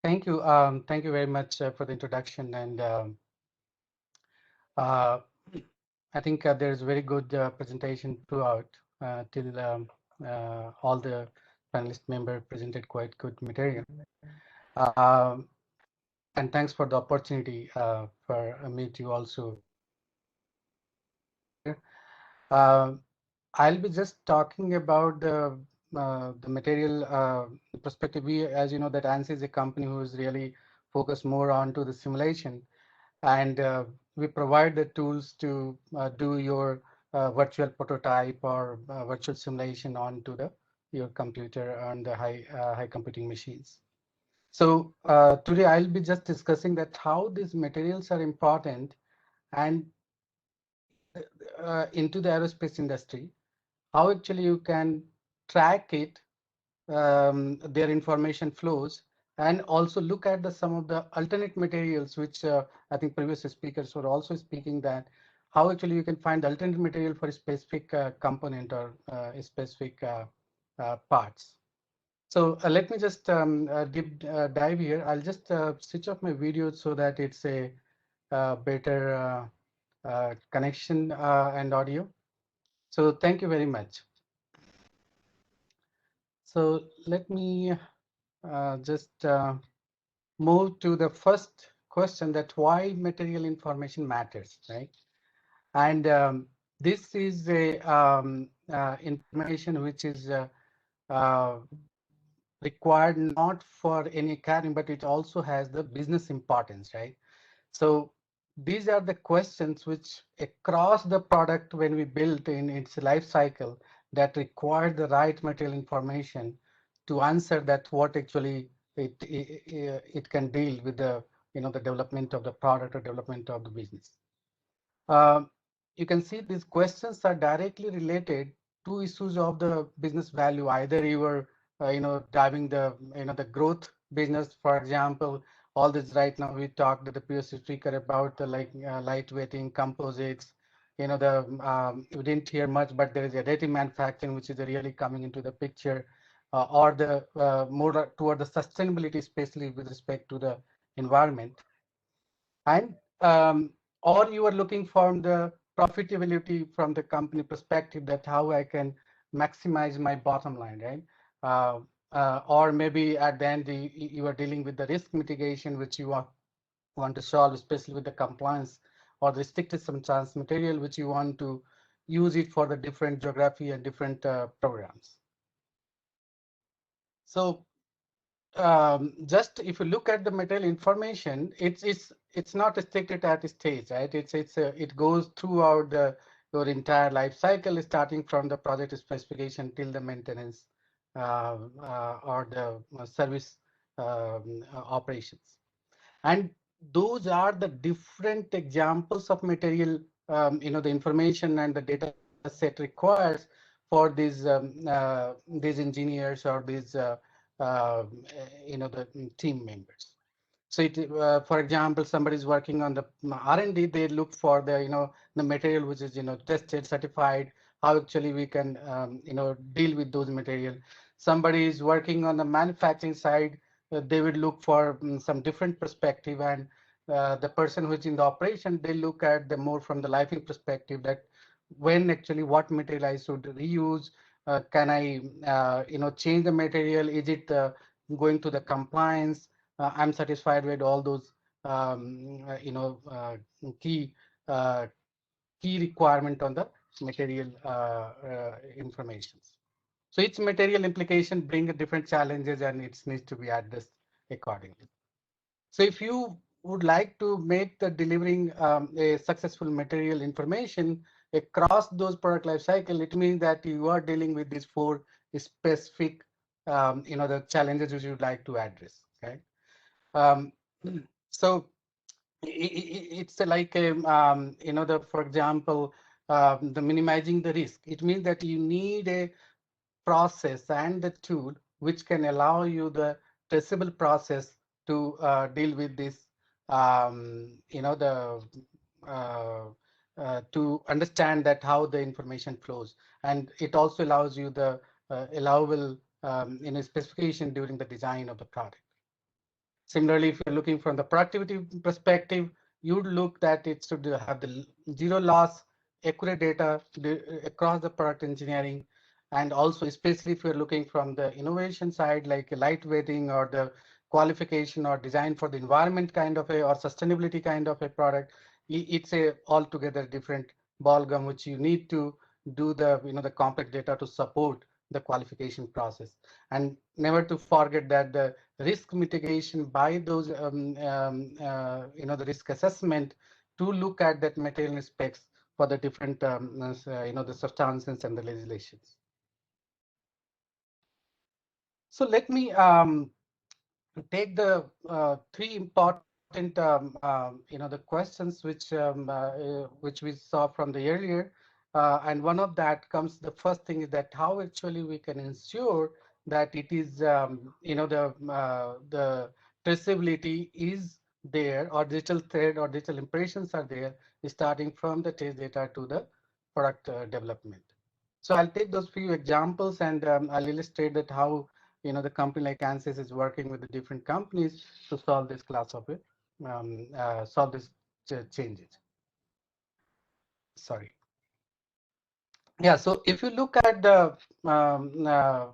Thank you. Thank you very much for the introduction. And I think there's very good presentation throughout till all the panelist members presented quite good material. And thanks for the opportunity for me to also. I'll be just talking about the material perspective. We, as you know, that ANSYS is a company who is really focused more on to the simulation, and we provide the tools to do your virtual prototype or virtual simulation onto your computer on the high computing machines. So today I'll be just discussing that how these materials are important and into the aerospace industry, how actually you can track it, their information flows, and also look at some of the alternate materials, which I think previous speakers were also speaking that how actually you can find alternate material for a specific component or specific parts. So let me just dive here. I'll just switch off my video so that it's a better connection and audio. So thank you very much. So let me just move to the first question, that why material information matters, right? And this is a information which is required not for any academy, but it also has the business importance, right? So these are the questions which across the product when we build in its life cycle that require the right material information to answer that what actually it can deal with the the development of the product or development of the business. You can see these questions are directly related to issues of the business value. Either you are driving the the growth business, for example. All this right now we talked to the previous speaker about the lightweighting, composites. We didn't hear much, but there is additive manufacturing which is really coming into the picture, or the more toward the sustainability, especially with respect to the environment. And or you are looking for the profitability from the company perspective, that how I can maximize my bottom line, right? Or maybe at the end you are dealing with the risk mitigation which you want to solve, especially with the compliance or restricted substance material which you want to use it for the different geography and different programs. So just if you look at the material information, it's not restricted at a stage, right? It goes throughout your entire life cycle, starting from the project specification till the maintenance or the service operations. And those are the different examples of material, the information and the data set requires for these engineers or these the team members. So for example, somebody is working on the R&D, they look for the material which is tested, certified, how actually we can deal with those material. Somebody is working on the manufacturing side, they would look for some different perspective, and the person who's in the operation, they look at the more from the lifing perspective, that when actually what material I should reuse, can I change the material, is it going to the compliance, I'm satisfied with all those key key requirement on the material information. So each material implication bring different challenges, and it needs to be addressed accordingly. So if you would like to make the delivering a successful material information across those product life cycle, it means that you are dealing with these 4 specific the challenges which you would like to address. Okay. So it's like for example, the minimizing the risk. It means that you need a process and the tool which can allow you the traceable process to deal with this, to understand that how the information flows, and it also allows you the allowable specification during the design of the product. Similarly, if you're looking from the productivity perspective, you'd look that it should have the zero loss, accurate data across the product engineering, and also especially if you're looking from the innovation side, like lightweighting or the qualification or design for the environment kind of a or sustainability kind of a product, it's a altogether different ballgame which you need to do the the complex data to support the qualification process. And never to forget that the risk mitigation by those the risk assessment to look at that material specs for the different the substances and the legislations. So let me take the 3 important the questions which we saw from the earlier, and one of that comes, the first thing is that how actually we can ensure that it is the traceability is there, or digital thread or digital impressions are there, starting from the test data to the product development. So I'll take those few examples, and I'll illustrate that how the company like ANSYS is working with the different companies to solve this class of it, solve this changes. Sorry. Yeah, so if you look at the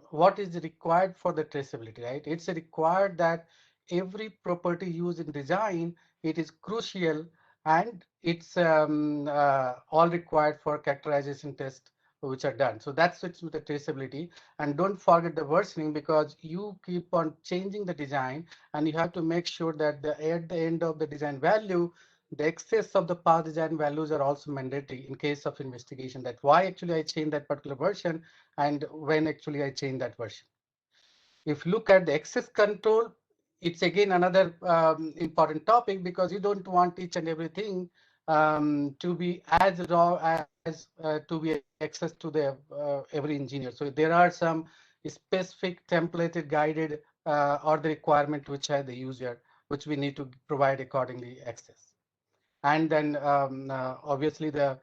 what is required for the traceability, right? It's required that every property used in design, it is crucial, and it's all required for characterization tests which are done. So that's it with the traceability. And don't forget the versioning, because you keep on changing the design, and you have to make sure that at the end of the design value, the excess of the past design values are also mandatory in case of investigation, that why actually I changed that particular version and when actually I changed that version. If you look at the access control, it's again another important topic, because you don't want each and everything to be as raw as to be access to the every engineer. So there are some specific templated guided or the requirement which are the user, which we need to provide accordingly access. And then obviously the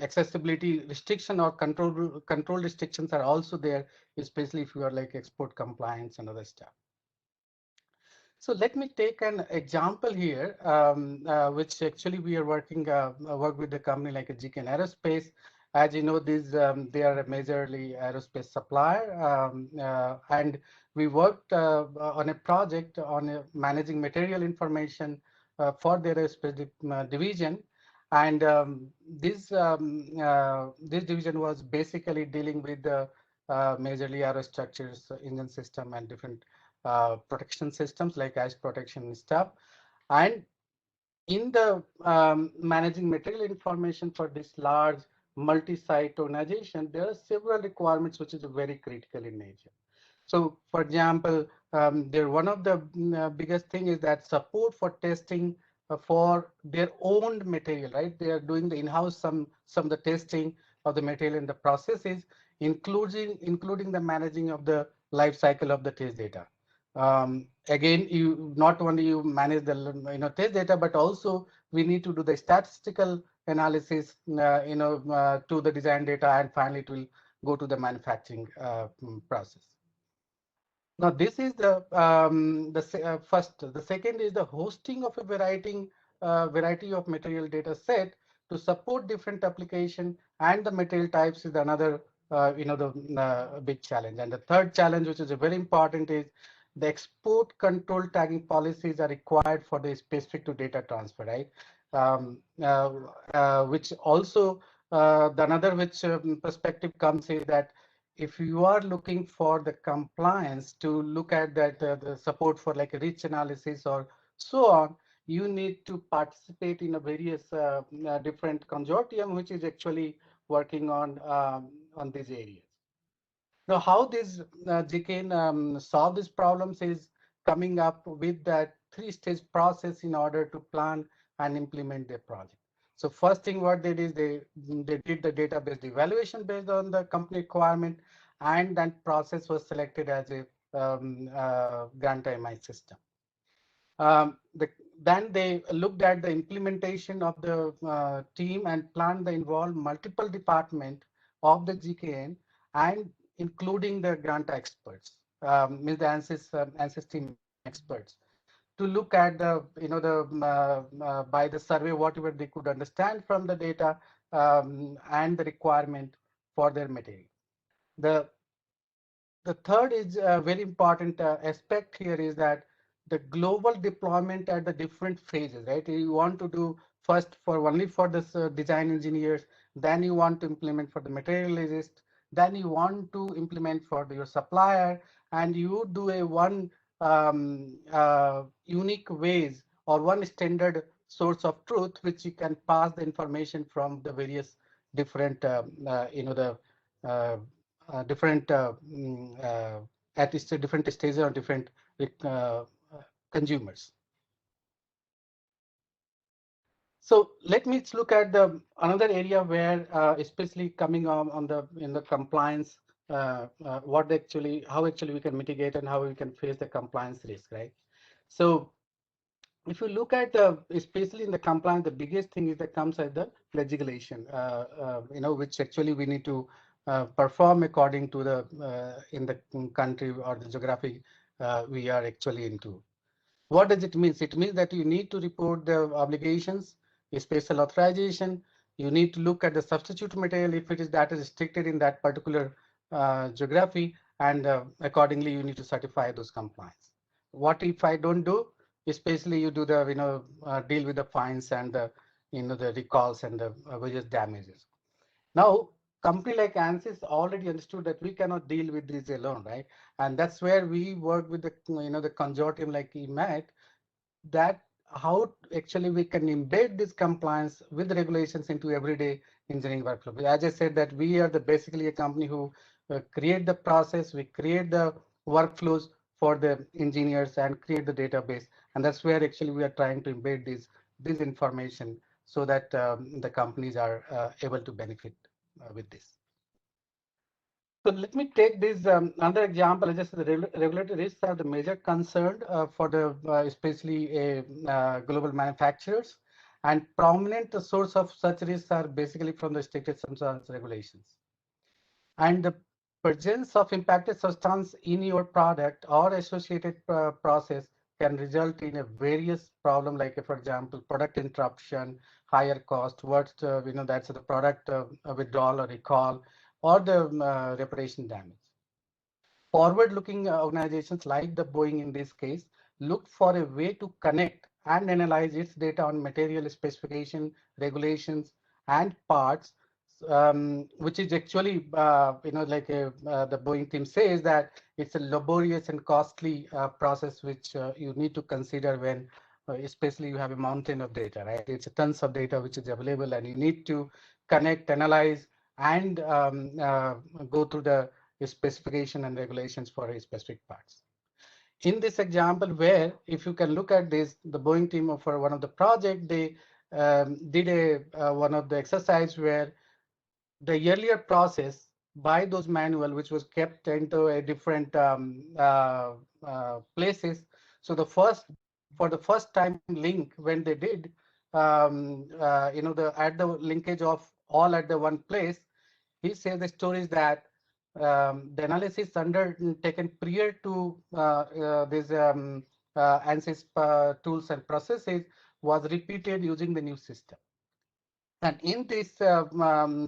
accessibility restriction or control restrictions are also there, especially if you are like export compliance and other stuff. So let me take an example here, which actually we are working work with the company like a GKN Aerospace. As you know, these they are a majorly aerospace supplier, and we worked on a project on managing material information for their aerospace division. And this division was basically dealing with the majorly aerostructures, engine system, and different protection systems like ice protection and stuff. And in the managing material information for this large multi-site organization, there are several requirements which is very critical in nature. So for example, one of the biggest thing is that support for testing for their own material, right? They are doing the in-house some of the testing of the material in the processes, including the managing of the life cycle of the test data. Again, you not only you manage the test data, but also we need to do the statistical analysis to the design data, and finally it will go to the manufacturing process. Now this is the first. The second is the hosting of a variety of material data set to support different application, and the material types is another big challenge. And the third challenge, which is very important, is the export control tagging policies are required for the specific to data transfer, right? Which also the another which perspective comes is that if you are looking for the compliance to look at that the support for like a rich analysis or so on, you need to participate in a various different consortium which is actually working on these areas. Now, how this GKN solve these problems is coming up with that three-stage process in order to plan and implement their project. So first thing what they did, they did the database evaluation based on the company requirement, and that process was selected as a grant MI system. Then they looked at the implementation of the team and planned to involve multiple departments of the GKN, and including the grant experts, means the ANSYS team experts, to look at the by the survey whatever they could understand from the data and the requirement for their material. The third is a very important aspect here is that the global deployment at the different phases, right? You want to do first for only for this design engineers, then you want to implement for the materialist, then you want to implement for your supplier, and you do a one unique ways or one standard source of truth which you can pass the information from the various different different at different stages or different consumers. So let me look at the another area where especially coming on the in the compliance, what actually how actually we can mitigate and how we can face the compliance risk, right? So if you look at especially in the compliance, the biggest thing is that comes at the legislation, which actually we need to perform according to the in the country or the geography we are actually into. What does it mean? It means that you need to report the obligations, special authorization. You need to look at the substitute material if it is that is restricted in that particular geography, and accordingly you need to certify those compliance. What if I don't do? Especially you do the deal with the fines and the the recalls and the various damages. Now, company like ANSYS already understood that we cannot deal with this alone, right? And that's where we work with the the consortium like EMAT, that how actually we can embed this compliance with regulations into everyday engineering workflow. As I said, that we are the basically a company who create the process, we create the workflows for the engineers and create the database, and that's where actually we are trying to embed this information so that the companies are able to benefit with this. So let me take this another example. Just the regulatory risks are the major concern for the especially global manufacturers, and prominent source of such risks are basically from the restricted substance regulations. And the presence of impacted substance in your product or associated process can result in a various problem, like for example, product interruption, higher cost, what that's the product withdrawal or recall, or the reparation damage. Forward-looking organizations like the Boeing in this case look for a way to connect and analyze its data on material specification, regulations, and parts, which is actually like the Boeing team says that it's a laborious and costly process which you need to consider when especially you have a mountain of data, right? It's tons of data which is available, and you need to connect, analyze, and go through the specification and regulations for specific parts. In this example, where if you can look at this, the Boeing team for one of the project, they did one of the exercise where the earlier process by those manual, which was kept into a different places. So for the first time link when they did, at the linkage of all at the one place, he says the stories that the analysis undertaken prior to these ANSYS tools and processes was repeated using the new system. And in this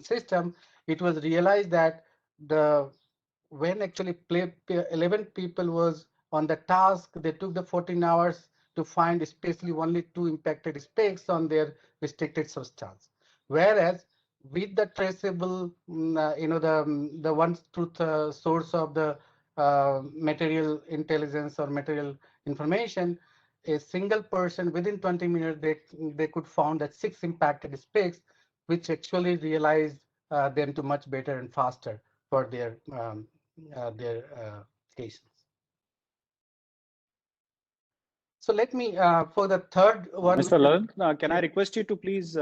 system, it was realized that when actually 11 people was on the task, they took the 14 hours to find especially only 2 impacted specks on their restricted substance. Whereas with the traceable, the one truth source of the material intelligence or material information, a single person within 20 minutes, they could found that 6 impacted specks, which actually realized them to much better and faster for their cases. So let me, for the third one. Mr. Lalan, can I request you to please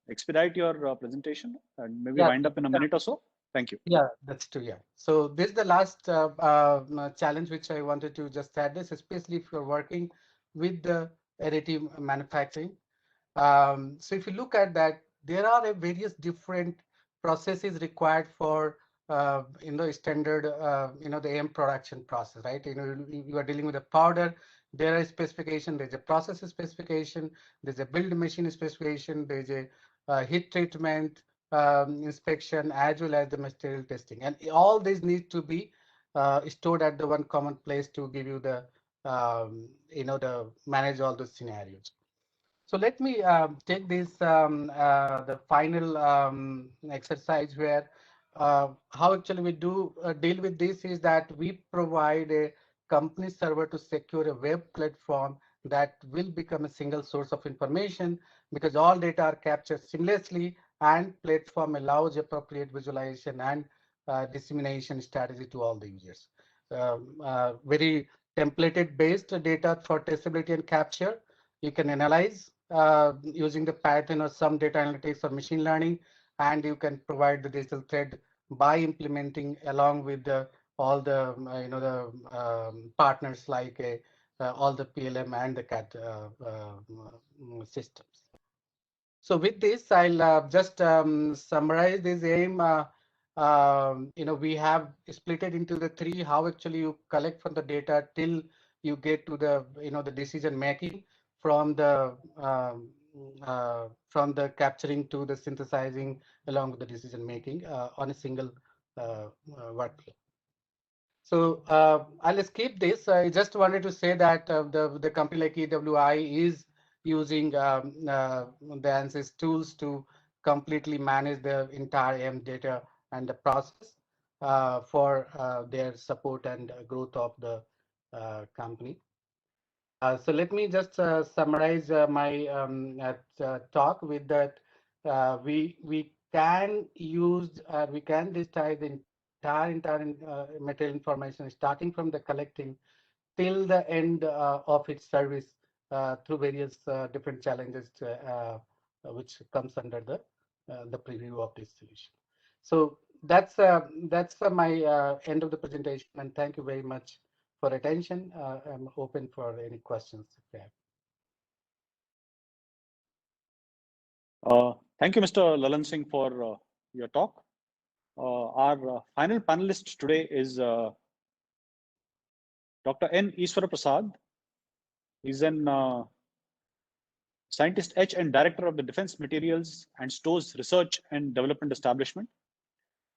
expedite your presentation and maybe wind up in a minute or so? Thank you. Yeah, that's true. Yeah. So this is the last challenge which I wanted to just add this, especially if you're working with the additive manufacturing. So if you look at that, there are various different processes required for standard the AM production process, right? You are dealing with a powder. There are specification. There's a process specification. There's a build machine specification. There's a heat treatment inspection, as well as the material testing, and all these need to be stored at the one common place to give you the the manage all those scenarios. So let me take this the final exercise where how actually we do deal with this is that we provide a company server to secure a web platform that will become a single source of information, because all data are captured seamlessly, and platform allows appropriate visualization and dissemination strategy to all the users. Very templated based data for testability and capture. You can analyze using the Python or some data analytics or machine learning, and you can provide the digital thread by implementing along with all the partners like all the PLM and the CAD systems. So with this, I'll just summarize this aim. We have split it into the 3, how actually you collect from the data till you get to the the decision making, from the capturing to the synthesizing along with the decision making on a single workflow. So I'll skip this. I just wanted to say that the company like EWI is using the ANSYS tools to completely manage the entire AM data and the process for their support and growth of the company. So let me just summarize my talk with that. We can use, we can digitize the entire material information, starting from the collecting till the end of its service through various different challenges which comes under the preview of this solution. So that's my end of the presentation, and thank you very much for attention. I'm open for any questions if you have. Thank you, Mr. Lalan Singh, for your talk. Our final panelist today is Dr. N. Iswara Prasad. He's an Scientist H and Director of the Defence Materials and Stores Research and Development Establishment.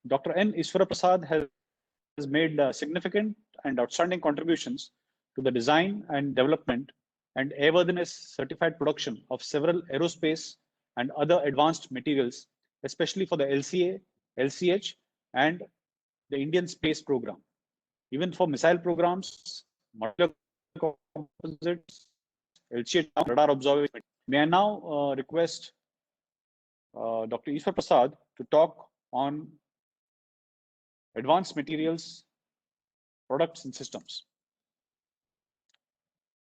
Dr. N. Iswara Prasad has made significant and outstanding contributions to the design and development and airworthiness certified production of several aerospace and other advanced materials, especially for the LCA, LCH, and the Indian Space Program. Even for missile programs, modular composites, LCH, radar observation. May I now request Dr. Iswara Prasad to talk on advanced materials, products, and systems.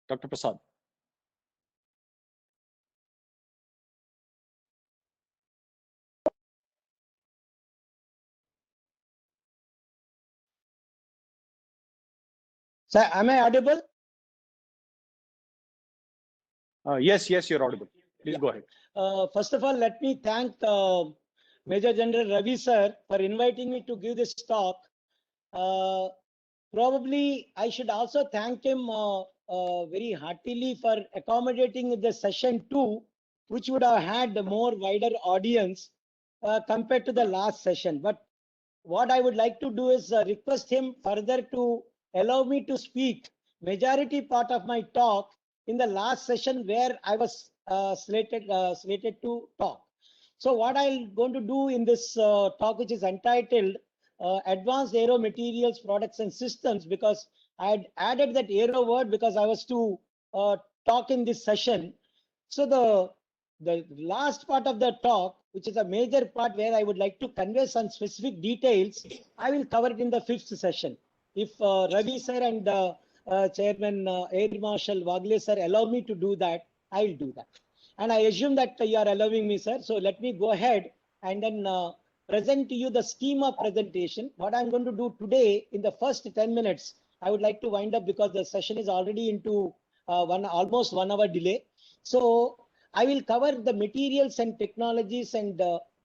Dr. Prasad. Sir, am I audible? Yes, you're audible. Please go ahead. First of all, let me thank Major General Ravi sir for inviting me to give this talk. Probably I should also thank him very heartily for accommodating the session 2, which would have had a more wider audience compared to the last session. But what I would like to do is request him further to allow me to speak majority part of my talk in the last session where I was slated to talk. So what I'm going to do in this talk, which is entitled Advanced Aero Materials, Products and Systems, because I had added that aero word because I was to talk in this session. So the last part of the talk, which is a major part where I would like to convey some specific details, I will cover it in the 5th session. If Ravi sir and Chairman Air Marshal Wagle sir allow me to do that, I will do that. And I assume that you are allowing me, sir. So let me go ahead and then present to you the scheme of presentation. What I'm going to do today in the first 10 minutes, I would like to wind up because the session is already into almost 1 hour delay. So I will cover the materials and technologies and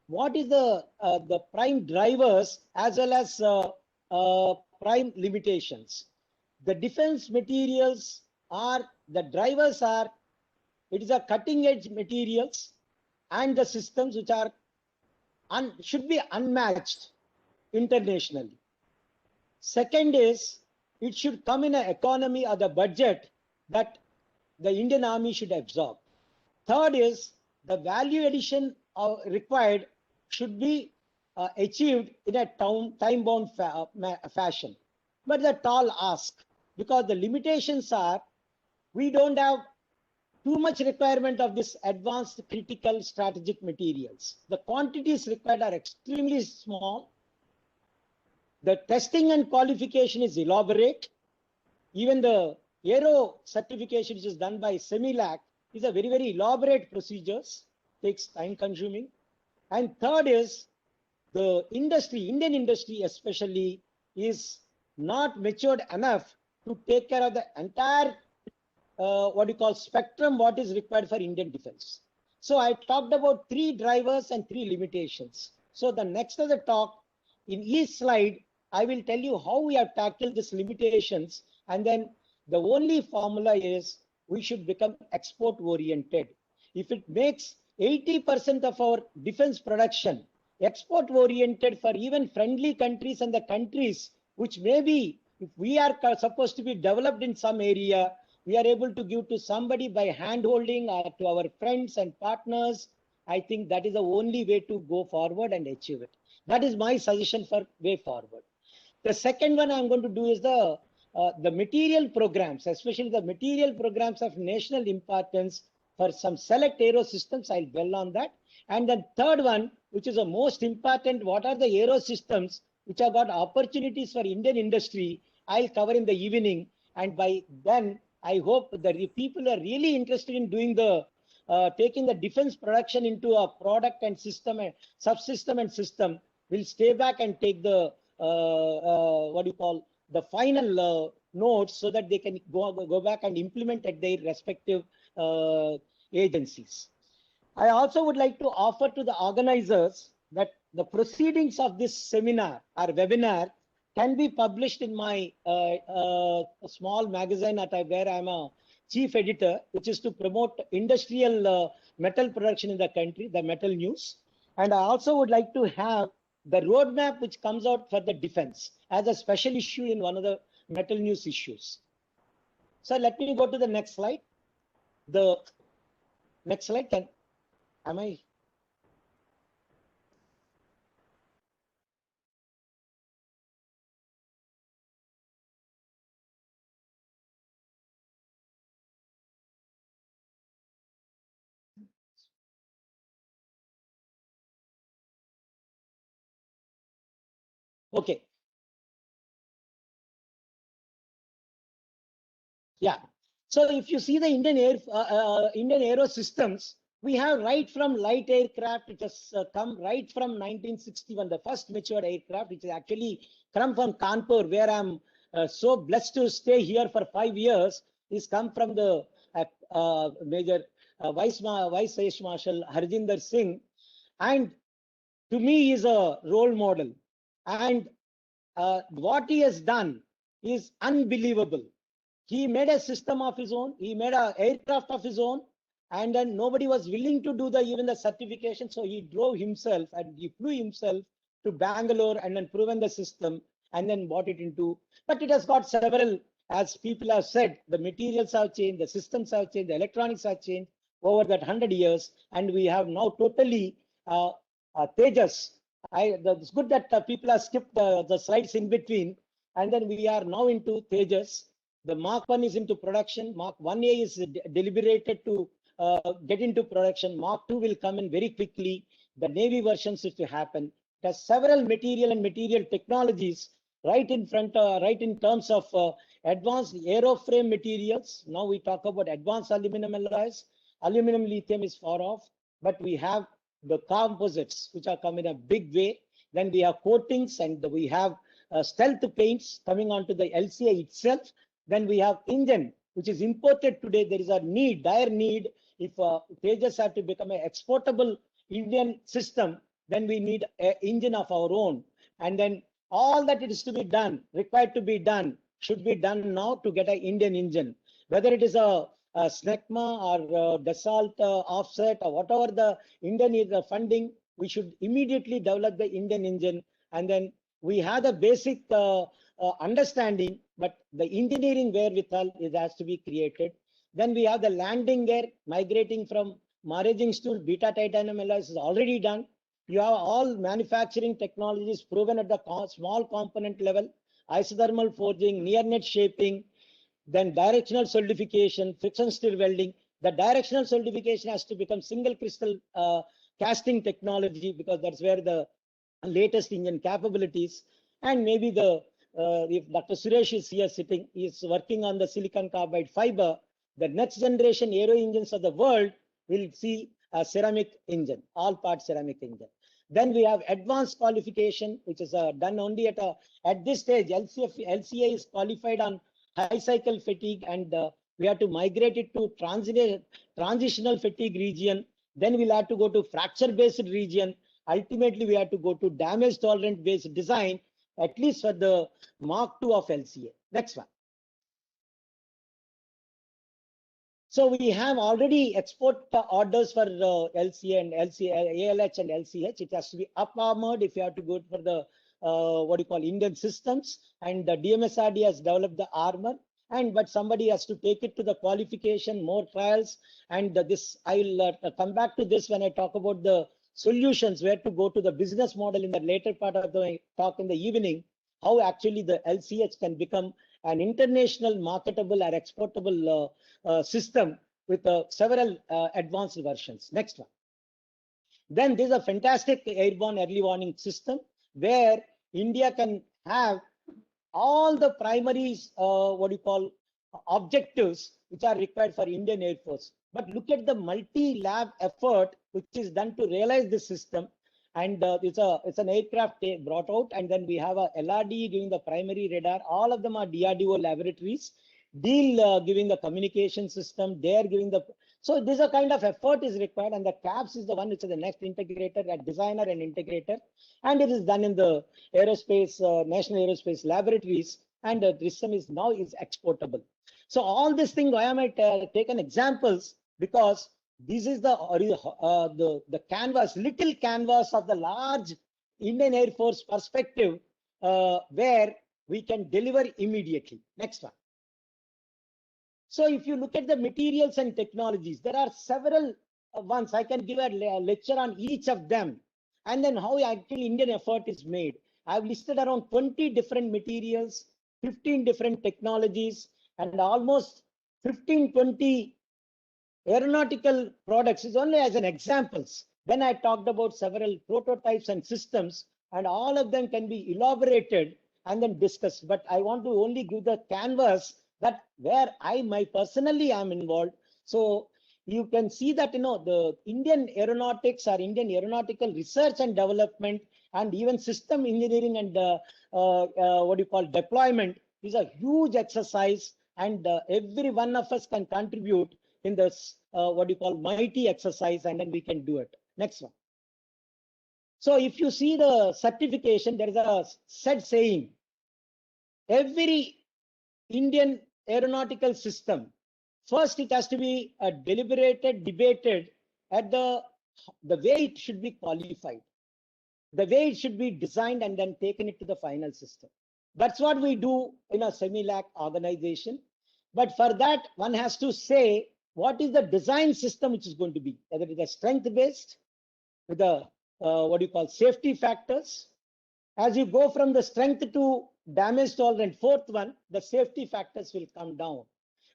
what is the prime drivers as well as prime limitations. The defense materials are, the drivers are, it is a cutting edge materials and the systems which are should be unmatched internationally. Second is, it should come in an economy or the budget that the Indian Army should absorb. Third is, the value addition required should be achieved in a time-bound fashion. But the tall ask, because the limitations are, we don't have too much requirement of this advanced critical strategic materials. The quantities required are extremely small. The testing and qualification is elaborate. Even the aero certification, which is done by Semilac, is a very, very elaborate procedures, takes time consuming. And third is, the industry, Indian industry especially, is not matured enough to take care of the entire spectrum, what is required for Indian defense. So I talked about 3 drivers and 3 limitations. So the next of the talk, in each slide, I will tell you how we have tackled these limitations. And then the only formula is we should become export oriented. If it makes 80% of our defense production export oriented for even friendly countries and the countries which maybe, if we are supposed to be developed in some area, we are able to give to somebody by hand holding or to our friends and partners, I think that is the only way to go forward and achieve it. That is my suggestion for way forward. The second one I'm going to do is the material programs, especially the material programs of national importance for some select aero systems. I'll dwell on that. And then third one, which is the most important, what are the aero systems which have got opportunities for Indian industry, I'll cover in the evening. And by then, I hope that the people are really interested in doing the taking the defense production into a product and system and subsystem and system will stay back and take the the final notes so that they can go back and implement at their respective agencies. I also would like to offer to the organizers that the proceedings of this seminar or webinar can be published in my small magazine where I'm a chief editor, which is to promote industrial metal production in the country, the Metal News. And I also would like to have the roadmap which comes out for the defense as a special issue in one of the Metal News issues. So let me go to the next slide. The next slide, am I? Okay. Yeah. So if you see the Indian aero systems, we have right from light aircraft, which has come right from 1961, the first matured aircraft, which is actually come from Kanpur, where I'm so blessed to stay here for 5 years is come from the Major Vice Air Marshal Harjinder Singh, and to me he is a role model. And what he has done is unbelievable. He made a system of his own. He made an aircraft of his own, and then nobody was willing to do even the certification. So he drove himself and he flew himself to Bangalore and then proven the system and then bought it into. But it has got several, as people have said, the materials have changed, the systems have changed, the electronics have changed over that 100 years, and we have now totally Tejas. It's good that people have skipped the slides in between, and then we are now into Tejas. The Mark 1 is into production. Mark 1A is deliberated to get into production. Mark 2 will come in very quickly. The Navy versions is to happen. There's several material and material technologies right in front, right in terms of advanced aeroframe materials. Now we talk about advanced aluminum alloys. Aluminum lithium is far off, but we have the composites, which are coming in a big way. Then we have coatings, and we have stealth paints coming onto the LCA itself. Then we have engine, which is imported today. There is a need, dire need. If Tejas have to become an exportable Indian system, then we need an engine of our own. And then all that is to be done, required to be done, should be done now to get an Indian engine. Whether it is a SNECMA or Dassault offset or whatever the Indian is funding, we should immediately develop the Indian engine. And then we have the basic understanding, but the engineering wherewithal has to be created. Then we have the landing gear migrating from Maraging stool, beta titanium alloys is already done. You have all manufacturing technologies proven at the small component level, isothermal forging, near net shaping, then directional solidification, friction stir welding. The directional solidification has to become single crystal casting technology, because that's where the latest engine capabilities. And maybe if Dr. Suresh is here sitting, he is working on the silicon carbide fiber. The next generation aero engines of the world will see a ceramic engine, all part ceramic engine. Then we have advanced qualification, which is done only at this stage. LCA is qualified on high cycle fatigue, and we have to migrate it to transitional fatigue region. Then we'll have to go to fracture based region. Ultimately, we have to go to damage tolerant based design, at least for the Mark II of LCA. Next one. So we have already export orders for LCA and ALH and LCH. It has to be up armored if you have to go for the Indian systems, and the DMSRD has developed the armor. But somebody has to take it to the qualification, more trials, and this I will come back to this when I talk about the solutions, where to go to the business model in the later part of the talk in the evening, how actually the LCH can become an international marketable or exportable system with several advanced versions. Next one. Then there's a fantastic airborne early warning system where India can have all the primaries, objectives which are required for Indian Air Force. But look at the multi-lab effort which is done to realize this system. And it's an aircraft brought out, and then we have a LRD giving the primary radar. All of them are DRDO laboratories. DEAL giving the communication system. They're giving the. So this a kind of effort is required, and the CAPS is the one which is the next integrator, a designer and integrator, and it is done in the aerospace National Aerospace Laboratories, and the system is now exportable. So all this thing, why am I taken examples? Because this is the canvas, little canvas of the large Indian Air Force perspective, where we can deliver immediately. Next one. So if you look at the materials and technologies, there are several ones. I can give a lecture on each of them, and then how actually Indian effort is made. I've listed around 20 different materials, 15 different technologies, and almost 15-20 aeronautical products is only as an examples. Then I talked about several prototypes and systems, and all of them can be elaborated and then discussed. But I want to only give the canvas that where I personally am involved. So you can see that the Indian aeronautics or Indian aeronautical research and development, and even system engineering and deployment is a huge exercise, and every one of us can contribute in this what you call mighty exercise, and then we can do it. Next one. So if you see the certification, there is a said saying, every Indian aeronautical system, first it has to be deliberated, debated at the way it should be qualified, the way it should be designed, and then taken it to the final system. That's what we do in a semi-lac organization. But for that, one has to say, what is the design system which is going to be, whether it is strength-based, with the what you call safety factors. As you go from the strength to damage tolerant, fourth one, the safety factors will come down.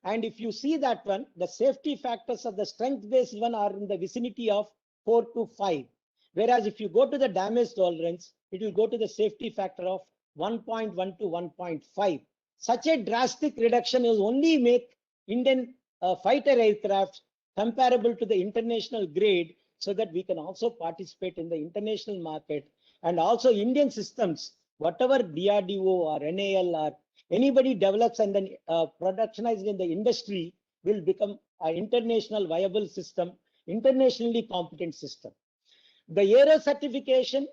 And if you see that one, the safety factors of the strength-based one are in the vicinity of 4 to 5. Whereas if you go to the damage tolerance, it will go to the safety factor of 1.1 to 1.5. Such a drastic reduction is only make Indian fighter aircraft comparable to the international grade, so that we can also participate in the international market. And also Indian systems, whatever DRDO or NAL or anybody develops and then productionized in the industry, will become an international viable system, internationally competent system. The Aero certification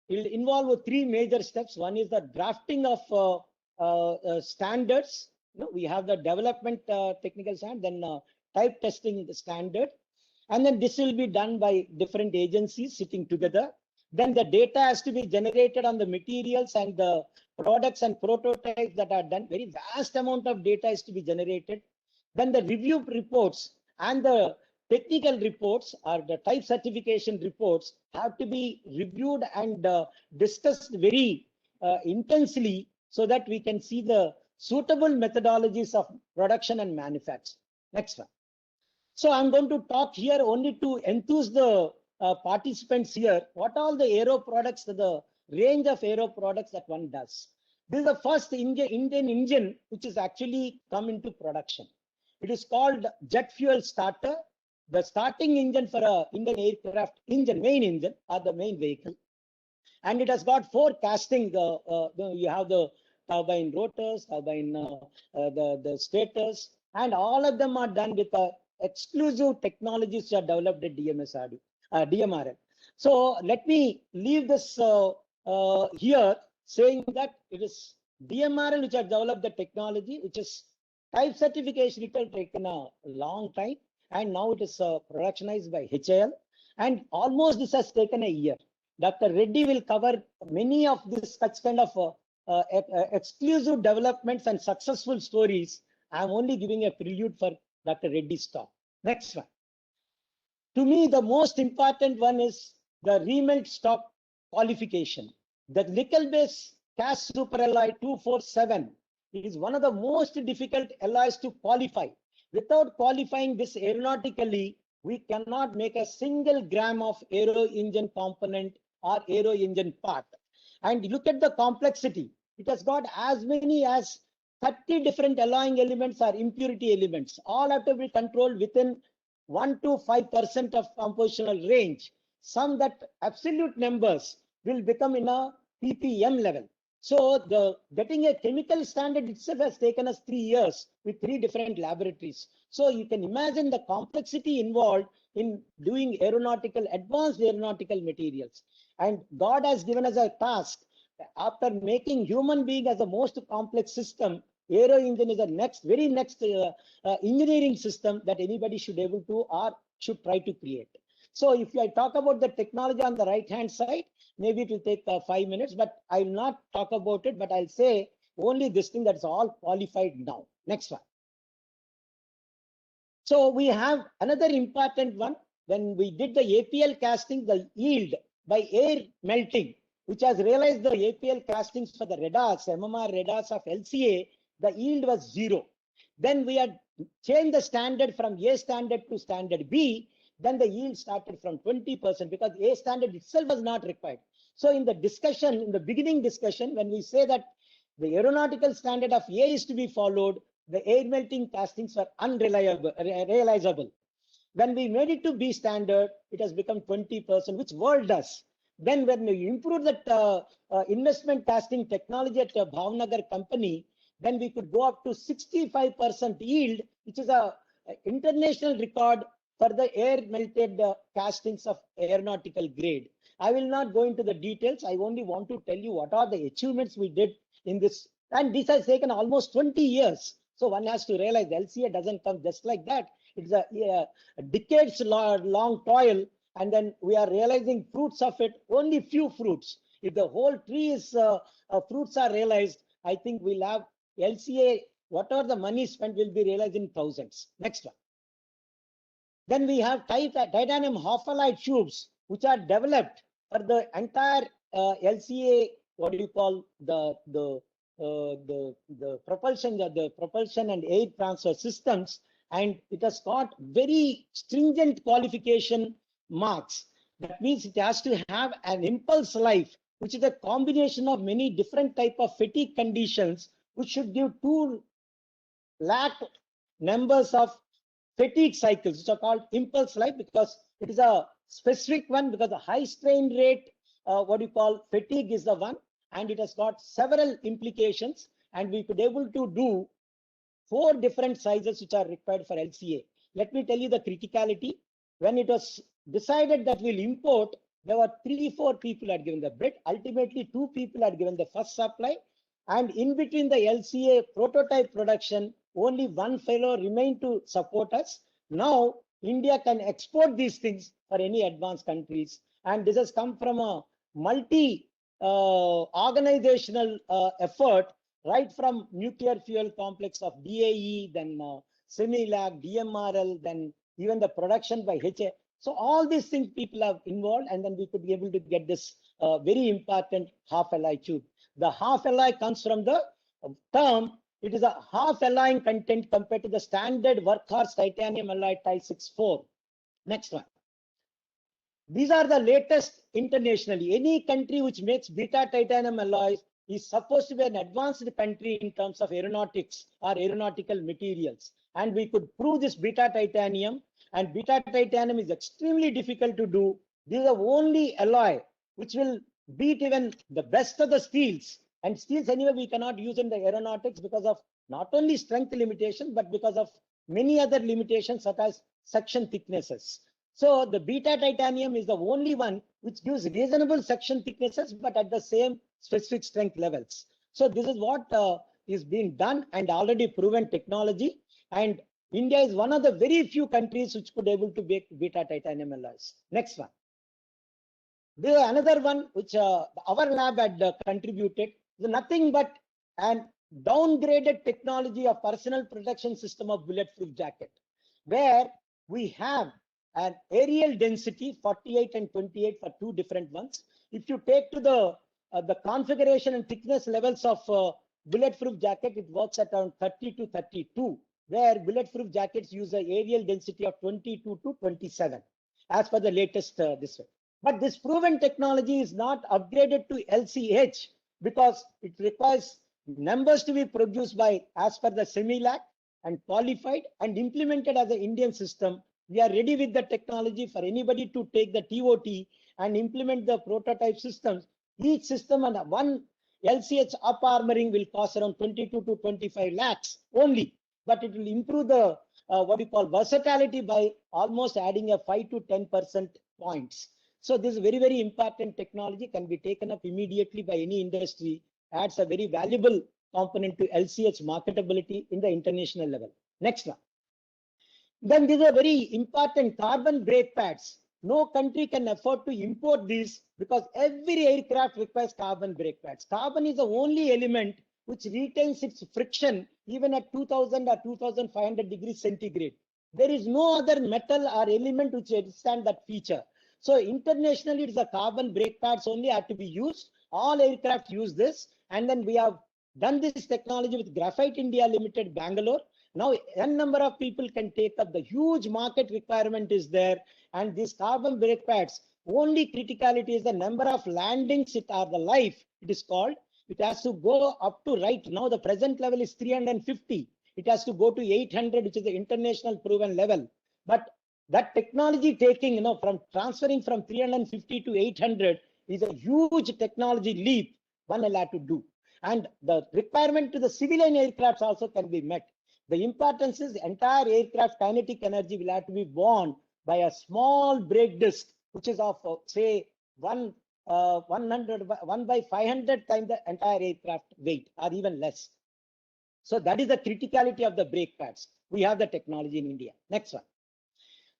will involve 3 major steps. One is the drafting of standards. We have the development technical standard, then type testing the standard. And then this will be done by different agencies sitting together. Then the data has to be generated on the materials and the products and prototypes that are done. Very vast amount of data is to be generated. Then the review reports and the technical reports or the type certification reports have to be reviewed and discussed very intensely, so that we can see the suitable methodologies of production and manufacture. Next one. So I'm going to talk here only to enthuse the participants here. What all the aero products, the range of aero products that one does. This is the first Indian engine which is actually come into production. It is called jet fuel starter, the starting engine for a Indian aircraft engine, main engine or the main vehicle. And it has got 4 casting. You have the turbine rotors, turbine the stators, and all of them are done with exclusive technologies which are developed at DMRL. So let me leave this here, saying that it is DMRL which has developed the technology, which is type certification. It has taken a long time, and now it is productionized by HAL, and almost this has taken a year. Dr. Reddy will cover many of this such kind of exclusive developments and successful stories. I am only giving a prelude for Dr. Reddy's talk. Next one. To me, the most important one is the remelt stock qualification. The nickel-based cast superalloy 247 is one of the most difficult alloys to qualify. Without qualifying this aeronautically, we cannot make a single gram of aero engine component or aero engine part. And look at the complexity. It has got as many as 30 different alloying elements or impurity elements. All have to be controlled within 1 to 5% of compositional range. Some that absolute numbers will become in a ppm level. So the getting a chemical standard itself has taken us 3 years with 3 different laboratories. So you can imagine the complexity involved in doing advanced aeronautical materials. And God has given us a task. After making human being as the most complex system, aero engine is the very next engineering system that anybody should able to or should try to create. So if I talk about the technology on the right hand side, maybe it will take 5 minutes, but I will not talk about it, but I'll say only this thing that's all qualified now. Next one. So we have another important one. When we did the APL casting, the yield by air melting, which has realized the APL castings for the radars, MMR radars of LCA, the yield was 0. Then we had changed the standard from A standard to standard B. Then the yield started from 20% because A standard itself was not required. So in the discussion, in the beginning discussion, when we say that the aeronautical standard of A is to be followed, the air melting castings were unrealizable. When we made it to B standard, it has become 20%, which world does. Then when we improved that investment casting technology at a Bhavnagar company, then we could go up to 65% yield, which is a international record for the air melted castings of aeronautical grade. I will not go into the details. I only want to tell you what are the achievements we did in this. And this has taken almost 20 years. So one has to realize LCA doesn't come just like that. It's a decades long toil. And then we are realizing fruits of it, only few fruits. If the whole tree is fruits are realized, I think we'll have LCA, whatever the money spent will be realized in thousands. Next one. Then we have titanium half-alloy tubes, which are developed for the entire LCA, what do you call the propulsion, the propulsion and air transfer systems, and it has got very stringent qualification marks. That means it has to have an impulse life, which is a combination of many different type of fatigue conditions, which should give 2 lakh numbers of fatigue cycles, which are called impulse life, because it is a specific one, because the high strain rate, what you call fatigue is the one, and it has got several implications, and we could able to do 4 different sizes which are required for LCA. Let me tell you the criticality. When it was decided that we'll import, there were 3-4 people had given the bid. Ultimately, 2 people had given the first supply, and in between the LCA prototype production, only 1 fellow remained to support us. Now, India can export these things for any advanced countries, and this has come from a multi organizational effort, right from nuclear fuel complex of DAE, then Similac, DMRL, then even the production by HA. So all these things people have involved, and then we could be able to get this very important half-alloy tube. The half-alloy comes from the term, it is a half alloying content compared to the standard workhorse titanium alloy Ti64. Next one. These are the latest internationally. Any country which makes beta titanium alloys is supposed to be an advanced country in terms of aeronautics or aeronautical materials. And we could prove this beta titanium, and beta titanium is extremely difficult to do. This is the only alloy which will beat even the best of the steels. And steels anyway we cannot use in the aeronautics because of not only strength limitation, but because of many other limitations such as section thicknesses. So the beta titanium is the only one which gives reasonable section thicknesses, but at the same specific strength levels. So this is what is being done and already proven technology. And India is one of the very few countries which could able to make beta titanium alloys. Next one. There is another one which our lab had contributed. Nothing but an downgraded technology of personal protection system of bulletproof jacket, where we have an aerial density 48 and 28 for 2 different ones. If you take to the configuration and thickness levels of bulletproof jacket, it works at around 30 to 32, where bulletproof jackets use an aerial density of 22 to 27 as per the latest this way. But this proven technology is not upgraded to LCH because it requires numbers to be produced by as per the Similac and qualified and implemented as an Indian system. We are ready with the technology for anybody to take the TOT and implement the prototype systems. Each system and one LCH up armoring will cost around 22 to 25 lakhs only, but it will improve the what we call versatility by almost adding a 5 to 10% points. So this is very, very important technology, can be taken up immediately by any industry, adds a very valuable component to LCH marketability in the international level. Next one. Then these are very important carbon brake pads. No country can afford to import these because every aircraft requires carbon brake pads. Carbon is the only element which retains its friction even at 2000 or 2500 degrees centigrade. There is no other metal or element which withstand that feature. So internationally, it's the carbon brake pads only have to be used. All aircraft use this. And then we have done this technology with Graphite India Limited, Bangalore. Now, n number of people can take up. The huge market requirement is there. And these carbon brake pads, only criticality is the number of landings, it are the life, it is called. It has to go up to right now. The present level is 350. It has to go to 800, which is the international proven level. But that technology taking, from transferring from 350 to 800 is a huge technology leap one will have to do. And the requirement to the civilian aircrafts also can be met. The importance is entire aircraft kinetic energy will have to be borne by a small brake disc, which is of say 1 by 500 times the entire aircraft weight, or even less. So that is the criticality of the brake pads. We have the technology in India. Next one.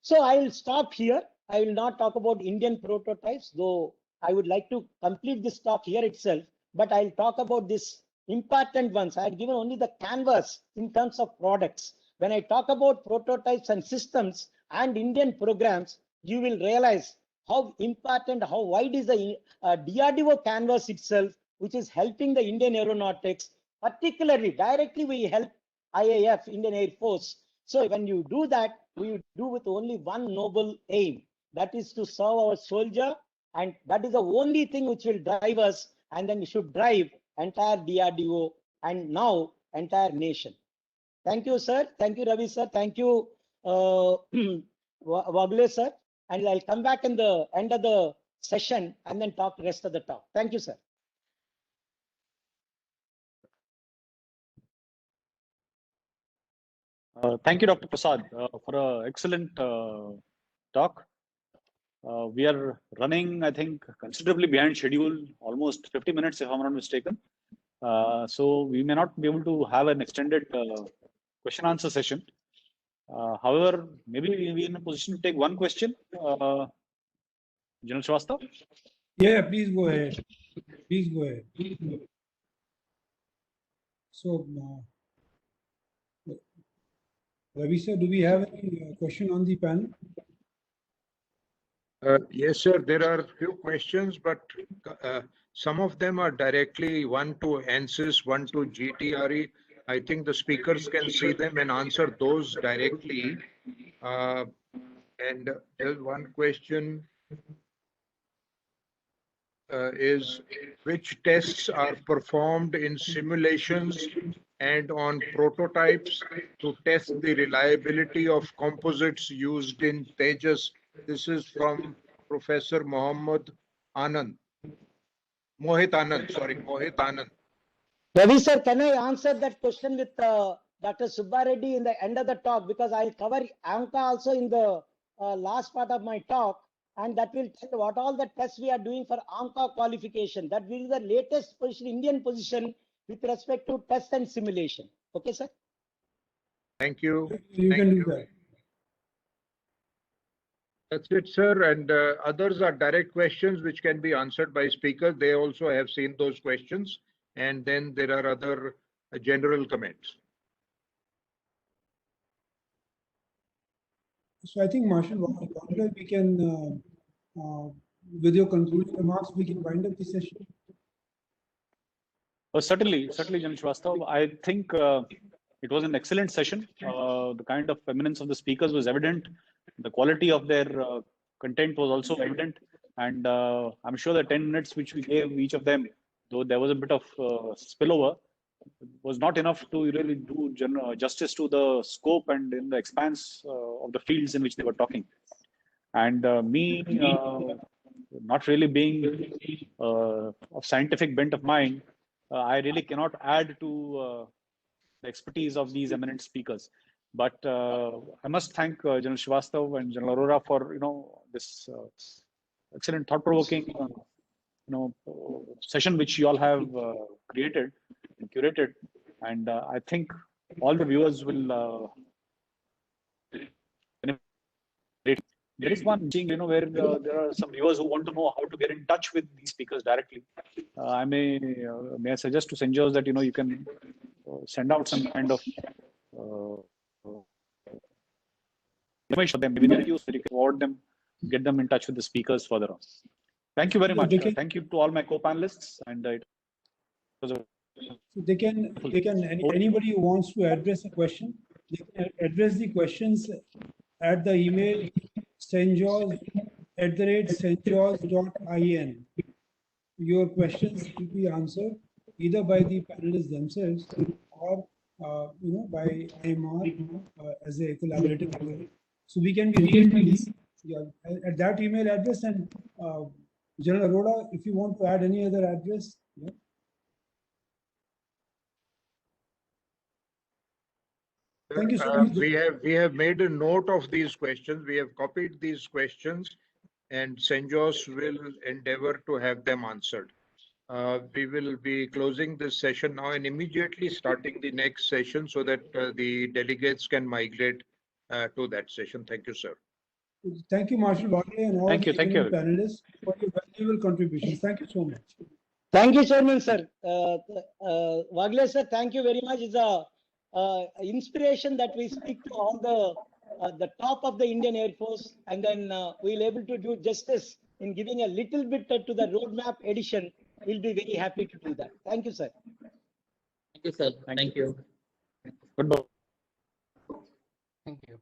So I will stop here. I will not talk about Indian prototypes, though I would like to complete this talk here itself, but I'll talk about this important ones. I had given only the canvas in terms of products. When I talk about prototypes and systems and Indian programs, you will realize how important, how wide is the DRDO canvas itself, which is helping the Indian aeronautics, particularly directly we help IAF, Indian Air Force. So when you do that, we do with only one noble aim, that is to serve our soldier, and that is the only thing which will drive us, and then it should drive entire DRDO and now entire nation. Thank you, sir. Thank you, Ravi, sir. Thank you, Wagle, sir. And I'll come back in the end of the session and then talk the rest of the talk. Thank you, sir. Thank you, Dr. Prasad, for an excellent talk. We are running, I think, considerably behind schedule, almost 50 minutes, if I'm not mistaken. So we may not be able to have an extended question answer session. However, maybe we're in a position to take one question. General Srivastav? Yeah, please go ahead. Please go ahead. So, Ravi sir, do we have any question on the panel? Yes, sir. There are a few questions, but some of them are directly one to ANSYS, one to GTRE. I think the speakers can see them and answer those directly. And there's one question is which tests are performed in simulations and on prototypes to test the reliability of composites used in Tejas? This is from Professor Mohit Anand. Ravi sir, can I answer that question with Dr. Subba Reddy in the end of the talk? Because I'll cover ANCA also in the last part of my talk, and that will tell what all the tests we are doing for ANCA qualification. That will be the latest position, Indian position with respect to test and simulation. Okay, sir? Thank you. You can do that. That's it, sir. And others are direct questions which can be answered by speakers. They also have seen those questions. And then there are other general comments. So I think, Marshal, Wagler, we can, with your concluding remarks, we can wind up the session. Certainly, General Srivastav. I think it was an excellent session. The kind of eminence of the speakers was evident. The quality of their content was also evident. And I'm sure the 10 minutes which we gave each of them, though there was a bit of spillover, was not enough to really do justice to the scope and in the expanse of the fields in which they were talking. And me, not really being of scientific bent of mind, I really cannot add to the expertise of these eminent speakers. But I must thank General Srivastav and General Arora for this excellent, thought-provoking session which you all have created and curated. And I think all the viewers will. There is one thing, where there are some viewers who want to know how to get in touch with these speakers directly. I may suggest to CENJOWS that you can send out some kind of information for them. Maybe they'll use, so you can forward them, get them in touch with the speakers further on. Thank you very much. Thank you to all my co-panelists. And it was a So they can anybody who wants to address a question, they can address the questions at the email CENJOWS@CENJOWS.in. Your questions will be answered either by the panelists themselves or by IMR as a collaborative effort. So we can be reached at that email address. And General Arora, if you want to add any other address. Yeah. Thank you so much. We have made a note of these questions. We have copied these questions, and CENJOWS will endeavor to have them answered. We will be closing this session now and immediately starting the next session so that the delegates can migrate to that session. Thank you, sir. Thank you, Marshal Wagle, and all Thank you, the thank you. panelists for your valuable contributions. Thank you so much. Thank you, Chairman, sir. Wagle, sir, thank you very much. It's a inspiration that we speak to all the top of the Indian Air Force, and then we'll able to do justice in giving a little bit to the roadmap edition. We'll be very happy to do that. Thank you, sir. Thank you, sir. Thank you. Goodbye. Thank you.